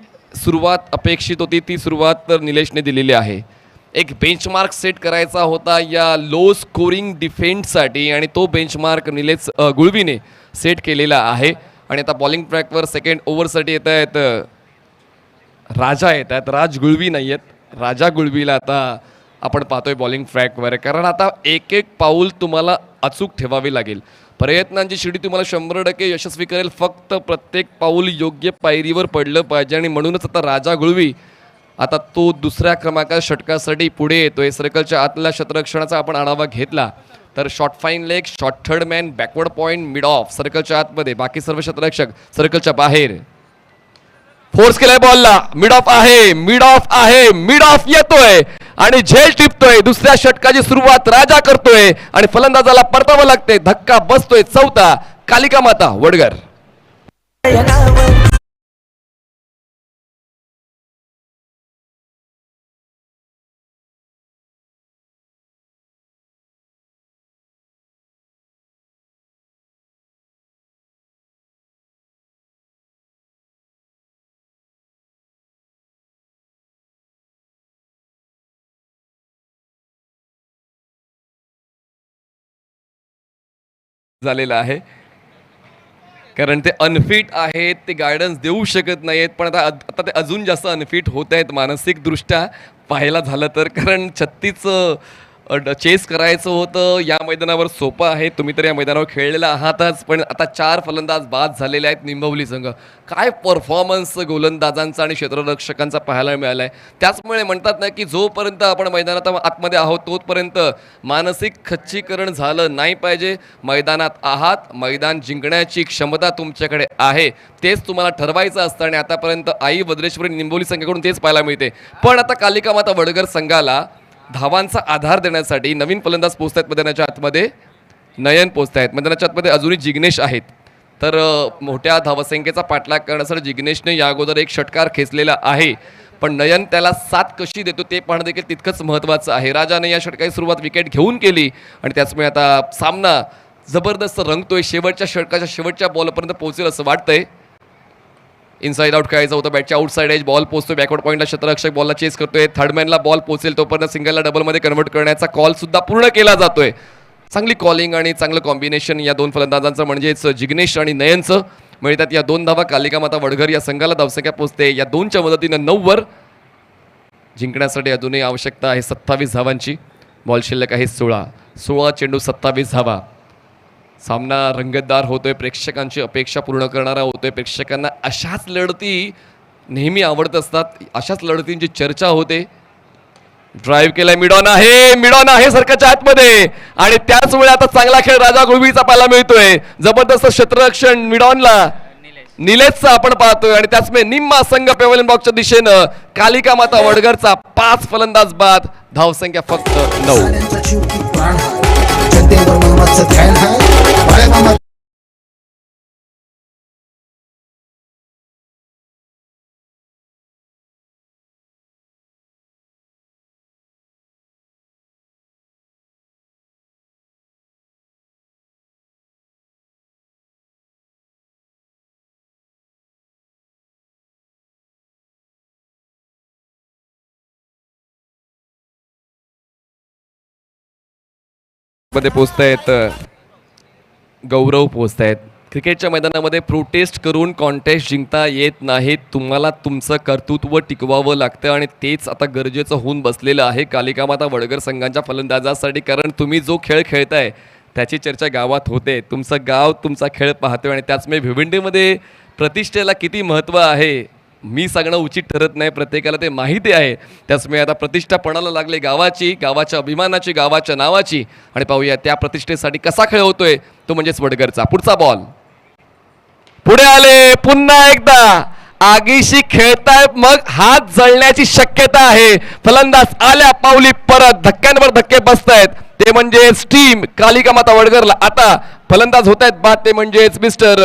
सुरुवात अपेक्षित होती ती सुरुवात तर निलेशने दिलेली आहे. एक बेंचमार्क सेट करायचा होता या लो स्कोरिंग डिफेन्ससाठी आणि तो बेंचमार्क निलेश गुळवीने सेट केलेला आहे. आणि आता बॉलिंग ट्रॅकवर सेकंड ओव्हरसाठी येत आहेत राजा, येत आहेत राज गुळवी नाही आहेत. राजा गुळवीला आता आपण पाहतोय बॉलिंग ट्रॅकवर. कारण आता एक एक पाऊल तुम्हाला अचूक ठेवावे लागेल. प्रयत्नांची शिडी तुम्हाला 100% यशस्वी करेल. फक्त प्रत्येक पाऊल योग्य पायरीवर पडलं पाहिजे आणि म्हणूनच आता राजा गुळवी आता तो दुसऱ्या क्रमांकाच्या षटकासाठी पुढे येतोय. सर्कलच्या आतल्या क्षेत्ररक्षणाचा आपण आढावा घेतला तर short fine leg, short third man, backward point, mid of सर्कलच्या आतमध्ये, बाकी सर्व क्षेत्ररक्षक सर्कलच्या बाहेर. फोर्स केलाय बॉलला, मिड ऑफ आहे, मिड ऑफ आहे, मिड ऑफ येतोय आणि झेल टिपतोय. दुसऱ्या षटकाची सुरुवात राजा करतोय आणि फलंदाजाला परतावं लागते. धक्का बसतोय. चौथा कालिका माता वडगर. झालेला आहे कारण ते अनफिट आहेत, ते गायडन्स देऊ शकत नाहीत. पण आता ते अजून जास्त अनफिट होत आहेत मानसिकदृष्ट्या पाहायला झालं तर. कारण 36 चेस करायचं होतं. या मैदानावर सोपं आहे, तुम्ही तर या मैदानावर खेळलेला आहातच. पण आता 4 फलंदाज बाद झालेले आहेत निंबवली संघ. काय परफॉर्मन्स गोलंदाजांचा आणि क्षेत्ररक्षकांचा पाहायला मिळाला आहे. त्याचमुळे म्हणतात ना की जोपर्यंत आपण मैदानात आतमध्ये आहोत तोपर्यंत मानसिक खच्चीकरण झालं नाही पाहिजे. मैदानात आहात, मैदान जिंकण्याची क्षमता तुमच्याकडे आहे, तेच तुम्हाला ठरवायचं असतं आणि आतापर्यंत आई वज्रेश्वरी निंबवली संघाकडून तेच पाहायला मिळते. पण आता कालिका माता वडगर संघाला धावांचा आधार देण्यासाठी नवीन फलंदाज पोहोचत आहेत मैदानाच्या आतमध्ये. नयन पोहोचत आहेत मैदानाच्या आतमध्ये. अजूनही जिग्नेश आहेत. तर मोठ्या धावसंख्येचा पाठलाग करण्यासाठी जिग्नेशने या अगोदर एक षटकार खेचलेला आहे. पण नयन त्याला साथ कशी देतो ते पाहणं देखील तितकंच महत्त्वाचं आहे. राजाने या षटकाची सुरुवात विकेट घेऊन केली आणि त्याचमुळे आता सामना जबरदस्त रंगतोय. शेवटच्या षटकाच्या शेवटच्या बॉलपर्यंत पोहोचेल असं वाटतंय. इनसाइड आउट खेळायचं होतं. बॅटच्या आउटसाइड एज बॉल पोहोचतोय. बॅकवर्ड पॉईंटला क्षेत्ररक्षक बॉलला चेस करतोय. थर्डमॅनला बॉल पोहोचेल तोपर्यंत सिंगलला डबलमध्ये कन्वर्ट करण्याचा कॉल सुद्धा पूर्ण केला जातोय. चांगली कॉलिंग आणि चांगलं कॉम्बिनेशन या 2 फलंदाजांचं म्हणजेच जिग्नेश आणि नयनचं मिळतात. या 2 धावा कालिका माता वडगर या संघाला धावसंख्या पोहोचते. या 2च्या मदतीनं 9 वर जिंकण्यासाठी अजूनही आवश्यकता आहे 27 धावांची. बॉल शिल्लक आहे 16 चेंडू 27 धावा. सामना रंगतदार होतोय. प्रेक्षकांची अपेक्षा पूर्ण करणारा होतोय. प्रेक्षकांना अशाच लढती नेहमी आवडत असतात. अशाच लढतींची चर्चा होते. ड्राईव्ह केलाय, मिडॉन आहे सरकारच्या आतमध्ये आणि त्याच वेळी आता चांगला खेळ राजा गुळवीचा पाहायला मिळतोय. जबरदस्त क्षेत्ररक्षण मिडॉनला निलेशचा आपण पाहतोय आणि त्याचमुळे निम्मा संघ पेव्हलियन बॉक्सच्या दिशेनं. कालिका माता वडगरचा 5 फलंदाज बाद. धावसंख्या फक्त 9. मध्ये पोहोचतायत गौरव पोहोचतायत. क्रिकेटच्या मैदानामध्ये प्रोटेस्ट करून कॉन्टेस्ट जिंकता येत नाहीत. तुम्हाला तुमचं कर्तृत्व टिकवावं लागतं आणि तेच आता गरजेचं होऊन बसलेलं आहे कालिका माता वडगर संघांच्या फलंदाजासाठी. कारण तुम्ही जो खेळ खेळताय त्याची चर्चा गावात होते. तुमचं गाव तुमचा खेळ पाहतोय आणि त्याचमुळे भिवंडीमध्ये प्रतिष्ठेला किती महत्त्व आहे मी सांगणं उचित ठरत नाही, प्रत्येकाला ते माहिती आहे. त्याचमुळे आता प्रतिष्ठा पणाला लागली गावाची, गावाच्या अभिमानाची, गावाच्या नावाची. आणि पाहूया त्या प्रतिष्ठेसाठी कसा खेळ होतोय तो म्हणजेच वडगरचा. पुढचा बॉल पुढे आले, पुन्हा एकदा आगीशी खेळताय, मग हात जळण्याची शक्यता आहे. फलंदाज आल्या पावली परत, धक्क्यांवर धक्के बसतायत, ते म्हणजे स्टीम कालिका माता वडगरला. आता फलंदाज होत आहेत बाद, ते म्हणजेच mister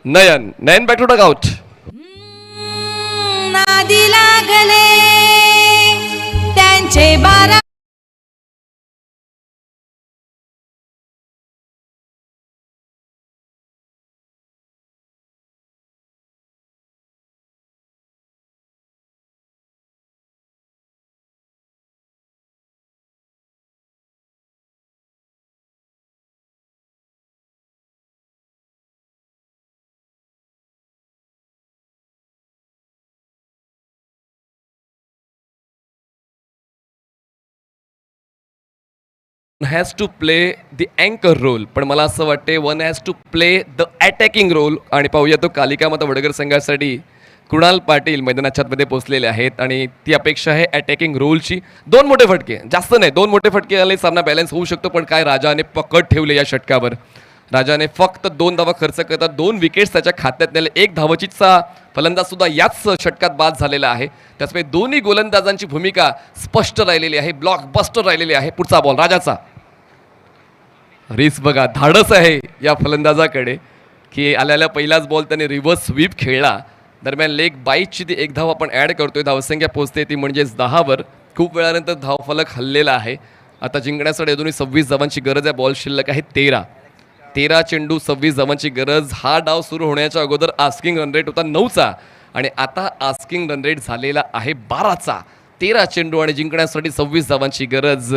Nayan. Nayan back to dugout. नादी लागले त्यांचे 12. हॅज टू प्ले द अँकर रोल, पण मला असं वाटते one has to play the attacking role. आणि पाहूया तो कालिका माता वडगर संघासाठी कुणाल पाटील मैदानाच्या आतमध्ये पोहोचलेले आहेत आणि ती अपेक्षा आहे अटॅकिंग रोलची. 2 मोठे फटके, जास्त नाही, 2 मोठे फटके आले सामना बॅलन्स होऊ शकतो. पण काय राजाने पकड ठेवले या षटकावर. राजाने फक्त 2 धावा खर्च करतात, 2 विकेट्स त्याच्या खात्यात नेले. 1 धावचीचा फलंदाज सुद्धा याच षटकात बाद झालेला आहे. त्याचमुळे दोन्ही गोलंदाजांची भूमिका स्पष्ट राहिलेली आहे, ब्लॉकबस्टर राहिलेली आहे. पुढचा बॉल राजाचा. रिस्क बघा, धाडस आहे या फलंदाजाकडे की आल्याला पहिलाच बॉल त्याने रिव्हर्स स्वीप खेळला. दरम्यान लेग बाईटची ती 1 धाव आपण ॲड करतोय, धावसंख्या पोहोचते ती म्हणजेच 10वर. खूप वेळानंतर धावफलक हल्लेला आहे. आता जिंकण्यासाठी अजूनही 26 धावांची गरज आहे. बॉल शिल्लक आहे 13 चेंडू 26 धावांची गरज. हा डाव सुरू होण्याच्या अगोदर आस्किंग रन रेट होता 9चा आणि आता आस्किंग रन रेट झालेला आहे 12चा. 13 चेंडू आणि जिंकण्यासाठी 26 धावांची गरज.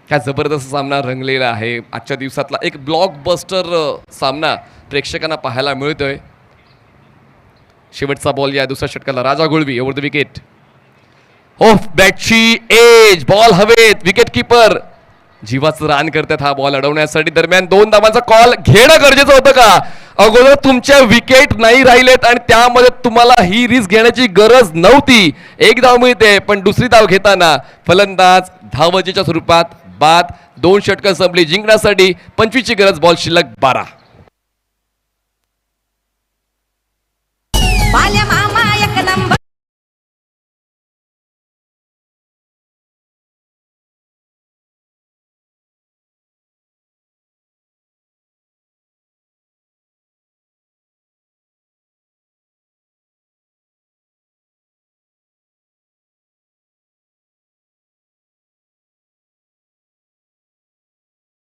काय जबरदस्त सामना रंगलेला आहे. आजच्या दिवसातला एक ब्लॉकबस्टर सामना प्रेक्षकांना पाहायला मिळतोय. शेवटचा बॉल या दुसऱ्या षटकाला. Raja Gulvi over the wicket. Off बॅटची एज, बॉल हवेत. विकेट किपर जीवाचं रान करतात हा बॉल अडवण्यासाठी. दरम्यान 2 धावांचा कॉल घेणं गरजेचं होतं का? अगोदर तुमच्या विकेट नाही राहिलेत आणि त्यामध्ये तुम्हाला ही रिस्क घेण्याची गरज नव्हती. 1 धाव मिळते, पण दुसरी धाव घेताना फलंदाज धावचीच्या स्वरूपात बाद. 2 षटकं संपली. जिंकण्यासाठी 25ची गरज, बॉल शिल्लक 12. बाल्या मामा एक नंबर.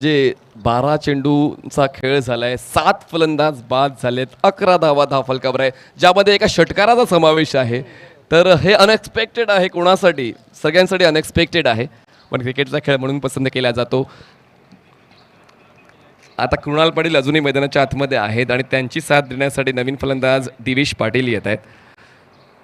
जे 12 चेंडूचा खेळ झालाय, 7 फलंदाज बाद झालेत, 11 धावा धावफलकावर आहे, ज्यामध्ये एका षटकाराचा समावेश आहे. तर हे अनएक्सपेक्टेड आहे कोणासाठी, सगळ्यांसाठी अनएक्सपेक्टेड आहे, पण क्रिकेटचा खेळ म्हणून पसंत केला जातो. आता कृणाल पाटील अजूनही मैदानाच्या आतमध्ये आहेत आणि त्यांची साथ देण्यासाठी नवीन फलंदाज दिवेश पाटील येत आहेत.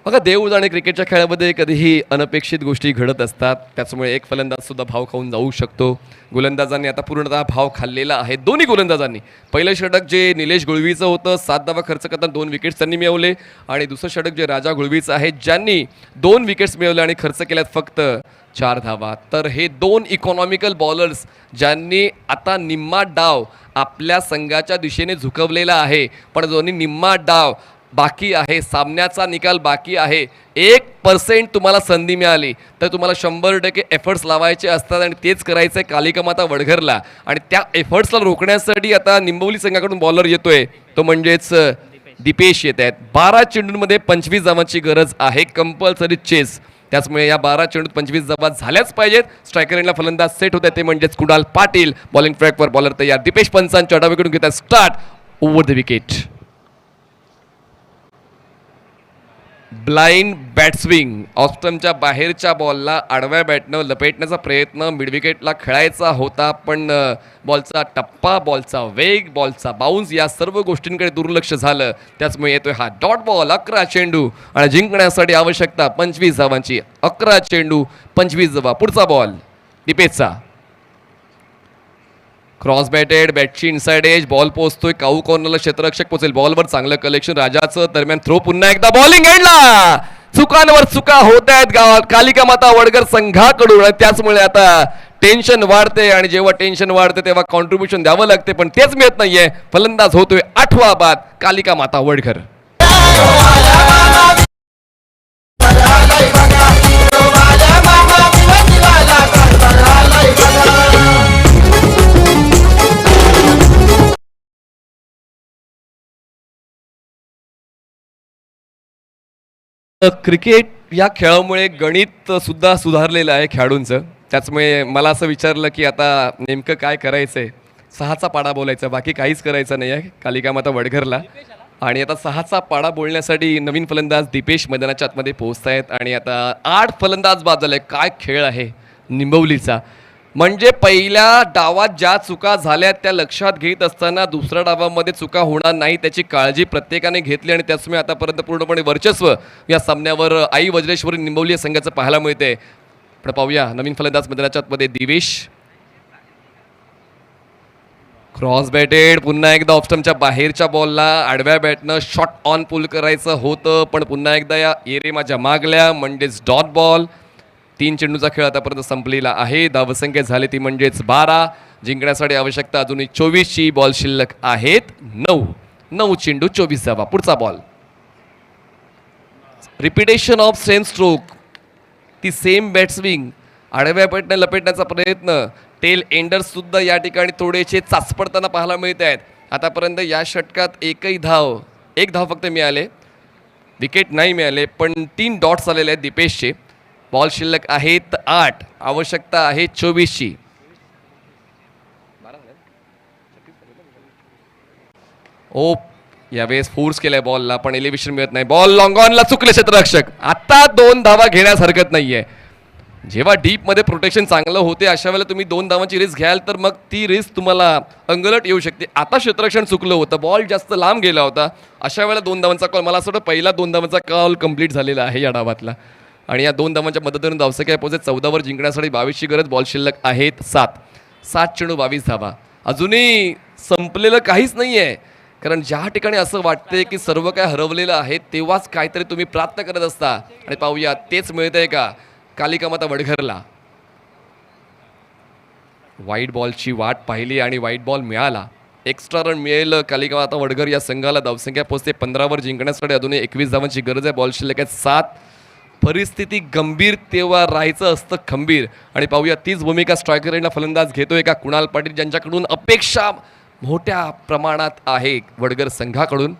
बघा, देव आणि क्रिकेटच्या खेळामध्ये कधीही अनपेक्षित गोष्टी घडत असतात. त्याच्यामुळे एक फलंदाज सुद्धा भाव खाऊन जाऊ शकतो. गोलंदाजांनी आता पूर्णतः भाव खाल्लेला आहे. दोन्ही गोलंदाजांनी. पहिलं षटक जे निलेश गुळवीचं होतं, 7 धावा खर्च करताना 2 विकेट्स त्यांनी मिळवले. आणि दुसरं षटक जे राजा गुळवीचं आहे, ज्यांनी 2 विकेट्स मिळवले आणि खर्च केल्यात फक्त 4 धावा. तर हे 2 इकॉनॉमिकल बॉलर्स ज्यांनी आता निम्मा डाव आपल्या संघाच्या दिशेने झुकवलेला आहे, पण दोन्ही निम्मा डाव बाकी आहे, सामन्याचा निकाल बाकी आहे. 1% तुम्हाला संधी मिळाली तर तुम्हाला 100% एफर्ट्स लावायचे असतात आणि तेच करायचं आहे कालिका माता वडघरला. आणि त्या एफर्ट्सला रोखण्यासाठी आता निंबवली संघाकडून बॉलर येतोय, तो म्हणजेच दीपेश येत आहेत. 12 चेंडूंमध्ये 25 धावांची गरज आहे, कंपल्सरी चेस. त्याचमुळे या 12 चेंडूत 25 धावा झाल्याच पाहिजेत. स्ट्रायकर एंडला फलंदाज सेट होते, ते म्हणजेच कुणाल पाटील. बॉलिंग ट्रॅकवर बॉलर तयार. दीपेश पंचांच्या डावीकडून घेतात start over the wicket. Blind bat swing. ऑस्टमच्या बाहेरच्या बॉलला आडव्या बॅटनं लपेटण्याचा प्रयत्न मिड विकेटला खेळायचा होता, पण बॉलचा टप्पा, बॉलचा वेग, बॉलचा बाउन्स या सर्व गोष्टींकडे दुर्लक्ष झालं. त्याचमुळे येतोय हा डॉट बॉल. 11 चेंडू आणि जिंकण्यासाठी आवश्यकता 25 धावांची. 11 चेंडू 25 धावा. पुढचा बॉल दीपेशचा. क्रॉस बॅटेड, बॅटची इनसाइड एज, बॉल पोहोचतोय काऊ कॉर्नरला, क्षेत्ररक्षक पोहोचेल बॉलवर, चांगलं कलेक्शन राजाचं. दरम्यान थ्रो पुन्हा एकदा बॉलिंग एंडला, चुकांवर चुका होत आहेत गावात कालिका माता वडगर संघाकडून. आणि त्याचमुळे आता टेन्शन वाढते आणि जेव्हा टेन्शन वाढते तेव्हा कॉन्ट्रीब्युशन द्यावं लागते, पण तेच मिळत नाहीये. फलंदाज होतोय 8वा बाद कालिका माता वडगर. क्रिकेट या खेळामुळे गणित सुद्धा सुधारलेलं आहे खेळाडूंचं. त्याचमुळे मला असं विचारलं की आता नेमकं काय करायचंय. 6चा पाडा बोलायचा, बाकी काहीच करायचं नाही आहे कालिका माता वडघरला. आणि आता 6चा पाडा बोलण्यासाठी नवीन फलंदाज दीपेश मैदानाच्या आतमध्ये पोहोचत आहेत. आणि आता 8 फलंदाज बाद झाले. काय खेळ आहे निंबवलीचा. म्हणजे पहिल्या डावात ज्या चुका झाल्या त्या लक्षात घेत असताना दुसऱ्या डावामध्ये चुका होणार नाही त्याची काळजी प्रत्येकाने घेतली आणि त्याचमुळे आतापर्यंत पूर्णपणे वर्चस्व या सामन्यावर आई वज्रेश्वरी निंबवली या संघाचं पाहायला मिळते. पण पाहूया नवीन फलंदाज मैदानाच्या आतमध्ये दिवेश. क्रॉस बॅटेड, पुन्हा एकदा ऑफस्टमच्या बाहेरच्या बॉलला आडव्या बॅटनं शॉट ऑन पुल करायचं होतं, पण पुन्हा एकदा या एरे माझ्या मागल्या म्हणजेच डॉट बॉल. 3 चेंडूचा खेळ आतापर्यंत संपलेला आहे. धावसंख्या झाली ती म्हणजेच 12. जिंकण्यासाठी आवश्यकता अजूनही 24ची. बॉल शिल्लक आहेत 9 चेंडू 24 धावा. पुढचा ball. Repetition of same stroke, ती सेम बॅट स्विंग, आडव्या बॅटने लपेटण्याचा प्रयत्न. टेल एंडर्स सुद्धा या ठिकाणी थोडेसे चाचपडताना पाहायला मिळत आहेत. आतापर्यंत या षटकात एक धाव फक्त मिळाले, विकेट नाही मिळाले, पण 3 डॉट्स आलेले आहेत दीपेशचे. बॉल शिल्लक आहेत 8, आवश्यकता आहे 24ची. ओ यावेळेस फोर्स केलाय बॉलला, पण एलिव्हेशन मिळत नाही. बॉल लॉंग ऑनला चुकले क्षेत्ररक्षक. आता 2 धावा घेण्यास हरकत नाहीये. जेव्हा डीप मध्ये प्रोटेक्शन चांगलं होते अशा वेळेला तुम्ही 2 धावांची रिस्क घ्याल तर मग ती रिस्क तुम्हाला अंगलट येऊ शकते. आता क्षेत्ररक्षण चुकलं होतं, बॉल जास्त लांब गेला होता. अशा वेळेला 2 धावांचा कॉल, मला असं वाटतं पहिला 2 धावांचा कॉल कंप्लीट झालेला आहे या डावातला. आणि या 2 धावांच्या मदतीने धावसंख्या पोहोचते 14वर. जिंकण्यासाठी 22ची गरज. बॉल शिल्लक आहेत 7 चेंडू 22 धावा. अजूनही संपलेलं काहीच नाही आहे, कारण ज्या ठिकाणी असं वाटतंय की सर्व काय हरवलेलं आहे तेव्हाच काहीतरी तुम्ही प्रार्थना करत असता. आणि पाहूया तेच मिळतंय का कालिका माता वडघरला. व्हाईट बॉलची वाट पाहिली आणि व्हाईट बॉल मिळाला. एक्स्ट्रा रन मिळेल कालिका माता वडघर या संघाला. धावसंख्या पोहोचते 15वर. जिंकण्यासाठी अजूनही 21 धावांची गरज आहे. बॉल शिल्लक आहेत 7. परिस्थिती गंभीर तेव्हा राहायचं असतं खंबीर. आणि पाहूया तीच भूमिका स्ट्रायकर एंडला फलंदाज घेतोय का कुणाल पाटील, ज्यांच्याकडून अपेक्षा मोठ्या प्रमाणात आहे वडगर संघाकडून.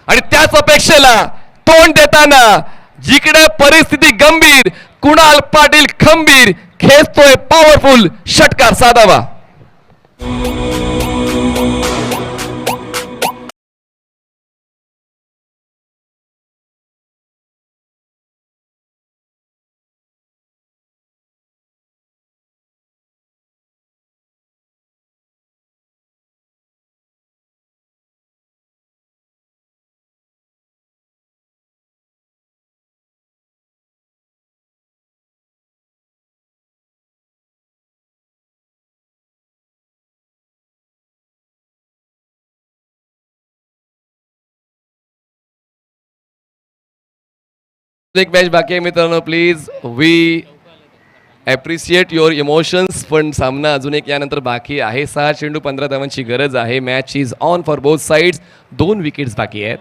आणि त्याच अपेक्षेला तोंड देताना जिकडे परिस्थिती गंभीर कुणाल पाटील खंबीर खेचतोय पॉवरफुल षटकार साधावा. एक मॅच बाकी आहे मित्रांनो. Please we appreciate your emotions. पण सामना अजून एक यानंतर बाकी आहे. 6 चेंडू 15 धावांची गरज आहे. Match is on for both sides. 2 wickets बाकी आहेत.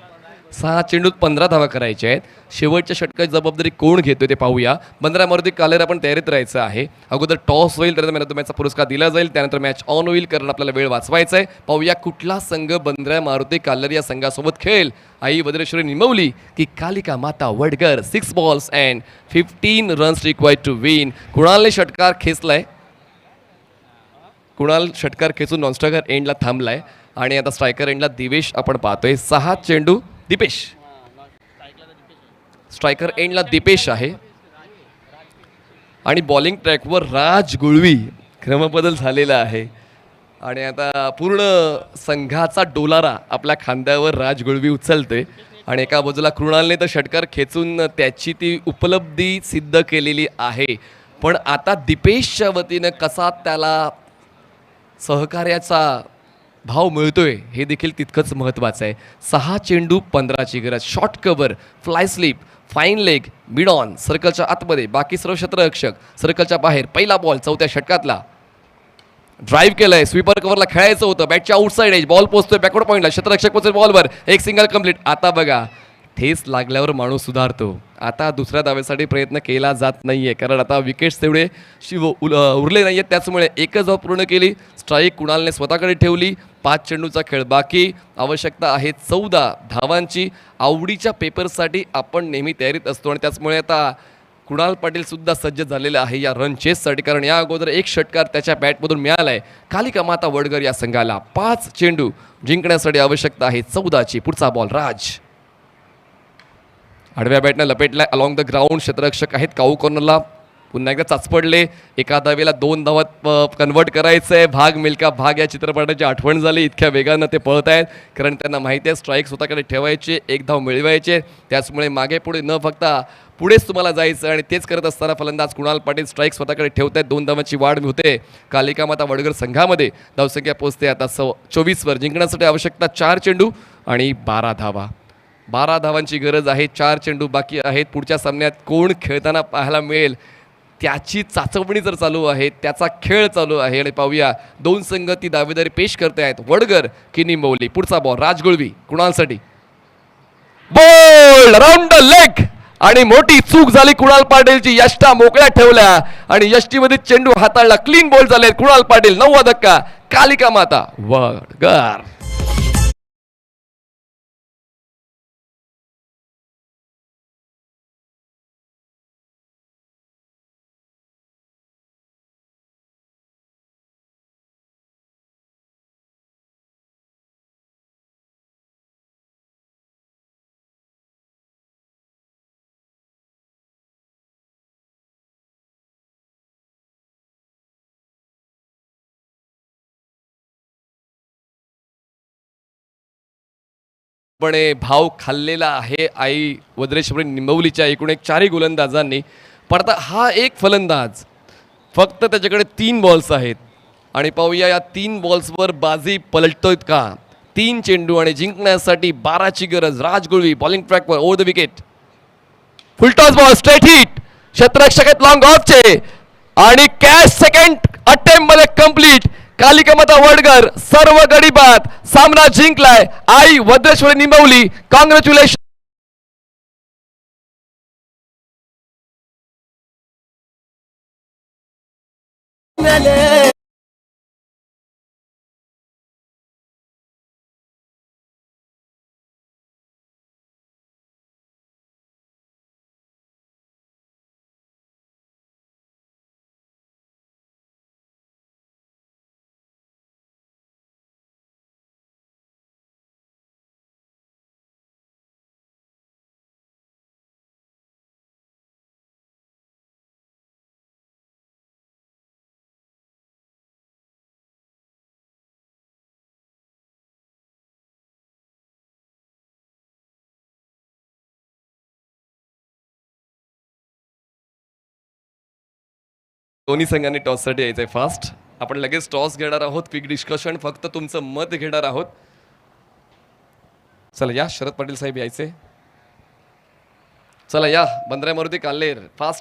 6 चेंडूत 15 धावा करायच्या आहेत. शेवटच्या षटकाची जबाबदारी कोण घेतोय ते पाहूया. 15 मारुती कालेर आपण तयारीत राहायचं आहे. अगोदर टॉस होईल, त्यानंतर मॅन ऑफ द मॅचचा पुरस्कार दिला जाईल, त्यानंतर मॅच ऑन होईल, कारण आपल्याला वेळ वाचवायचा आहे. पाहूया कुठला संघ 15 मारुती कालेर या संघासोबत खेळेल. आई वज्रेश्वरी निंबवली की Kalika Mata Vadghar. 6 balls and 15 runs required to win. कुणालने षटकार खेचलाय. कुणाल षटकार खेचून नॉनस्ट्रायकर एंडला थांबलाय. आणि आता स्ट्रायकर एंडला दिवेश आपण पाहतोय. 6 चेंडू दीपेश. स्ट्रायकर एंडला दीपेश आहे. आणि बॉलिंग ट्रॅकवर राज गुळवी. क्रमबदल झालेला आहे आणि आता पूर्ण संघाचा डोलारा आपल्या खांद्यावर राज गुळवी उचलते. आणि एका बाजूला कृणालने तर षटकार खेचून त्याची ती उपलब्धी सिद्ध केलेली आहे. पण आता दीपेशच्या वतीनं कसा त्याला सहकार्याचा भाव मिळतोय हे देखील तितकंच महत्त्वाचं आहे. 6 चेंडू 15ची गरज, short cover, fly slip, fine leg, mid on, सर्कलच्या आतमध्ये, बाकी सर्व क्षेत्ररक्षक सर्कलच्या बाहेर. पहिला बॉल 4थ्या षटकातला, ड्राईव्ह केलंय, स्वीपर कव्हरला खेळायचं होतं, बॅटच्या आउटसाईड एज, बॉल पोहोचतोय बॅकवर्ड पॉईंटला, क्षेत्ररक्षक पोहोचेल बॉलवर, एक सिंगल कंप्लीट. आता बघा ठेस लागल्यावर माणूस सुधारतो. आता दुसऱ्या धावेसाठी प्रयत्न केला जात नाहीये, कारण आता विकेट्स तेवढे उरले नाहीयेत, त्याचमुळे एकच धाव पूर्ण केली. स्ट्राईक कुणालने स्वतःकडे ठेवली. 5 चेंडूचा खेळ बाकी, आवश्यकता आहे 14 धावांची. आवडीच्या पेपरसाठी आपण नेहमी तयारीत असतो आणि त्याचमुळे आता कुणाल पाटील सुद्धा सज्ज झालेला आहे या रन चेससाठी, कारण या अगोदर एक षटकार त्याच्या बॅटमधून मिळालाय. कालिका माता वडगर या संघाला 5 चेंडू जिंकण्यासाठी आवश्यकता आहे 14ची. पुढचा बॉल राज, आडव्या बॅटनं लपेटलाय अलॉंग द ग्राउंड. क्षेत्ररक्षक आहेत काऊ कॉर्नरला, पुन्हा एकदा चाचपडले. एका धावेला 2 धावात कन्वर्ट करायचंय. भाग मिल्का भाग या चित्रपटाची आठवण झाली. इतक्या वेगानं ते पळत आहेत, कारण त्यांना माहिती आहे स्ट्राईक स्वतःकडे ठेवायचे, एक धाव मिळवायचे. त्याचमुळे मागे पुढे न फक्त पुढेच तुम्हाला जायचं, आणि तेच करत असताना फलंदाज कुणाल पाटील स्ट्राईक स्वतःकडे ठेवत आहेत. 2 धावांची वाढ होते कालिका माता वडगर संघामध्ये. धावसंख्या पोहोचते आता 24वर. जिंकण्यासाठी आवश्यकता 4 चेंडू आणि 12 धावा. 12 धावांची गरज आहे. 4 चेंडू बाकी आहेत. पुढच्या सामन्यात कोण खेळताना पाहायला मिळेल त्याची चाचपणी जर चालू आहे, त्याचा खेळ चालू आहे. आणि पाहूया 2 संघ ती दावेदारी पेश करते आहेत, वडगर की निंबवली. पुढचा बॉल राजगुळवी कुणालसाठी, बॉल राऊंड द लेग, आणि मोठी चूक झाली कुणाल पाटीलची. यष्टा मोकळ्या ठेवल्या आणि यष्टीमध्ये चेंडू हाताळला. क्लीन बॉल झाले कुणाल पाटील. 9वा धक्का कालिका माता वडगर. पण भाव खाल्लेला आहे आई वज्रेश्वरी निंबवलीच्या एकूण एक 4ही गोलंदाजांनी. पण आता हा एक फलंदाज, फक्त त्याच्याकडे 3 बॉल्स आहेत, आणि पाहूया या 3 बॉल्सवर बाजी पलटतोय का. 3 चेंडू आणि जिंकण्यासाठी 12ची गरज. राजगुळवी बॉलिंग ट्रॅकवर, over the wicket, full toss ball, straight hit. क्षेत्ररक्षक आहेत लॉंग ऑफचे, आणि कॅच सेकंड अटेम्प्ट मध्ये कंप्लीट. कालिका माता वडगर सर्व गडी बाद, सामना जिंकलाय आई वज्रेश्वरी निंबवली. कॉंग्रॅच्युलेशन. दोन्ही संघांनी टॉससाठी यायचंय फास्ट. आपण लगेच टॉस घेणार आहोत. क्विक डिस्कशन, फक्त तुमचं मत घेणार आहोत. चला या शरद पाटील साहेब यायचे. चला या बंद्रा मारुती काल्लेर फास्ट.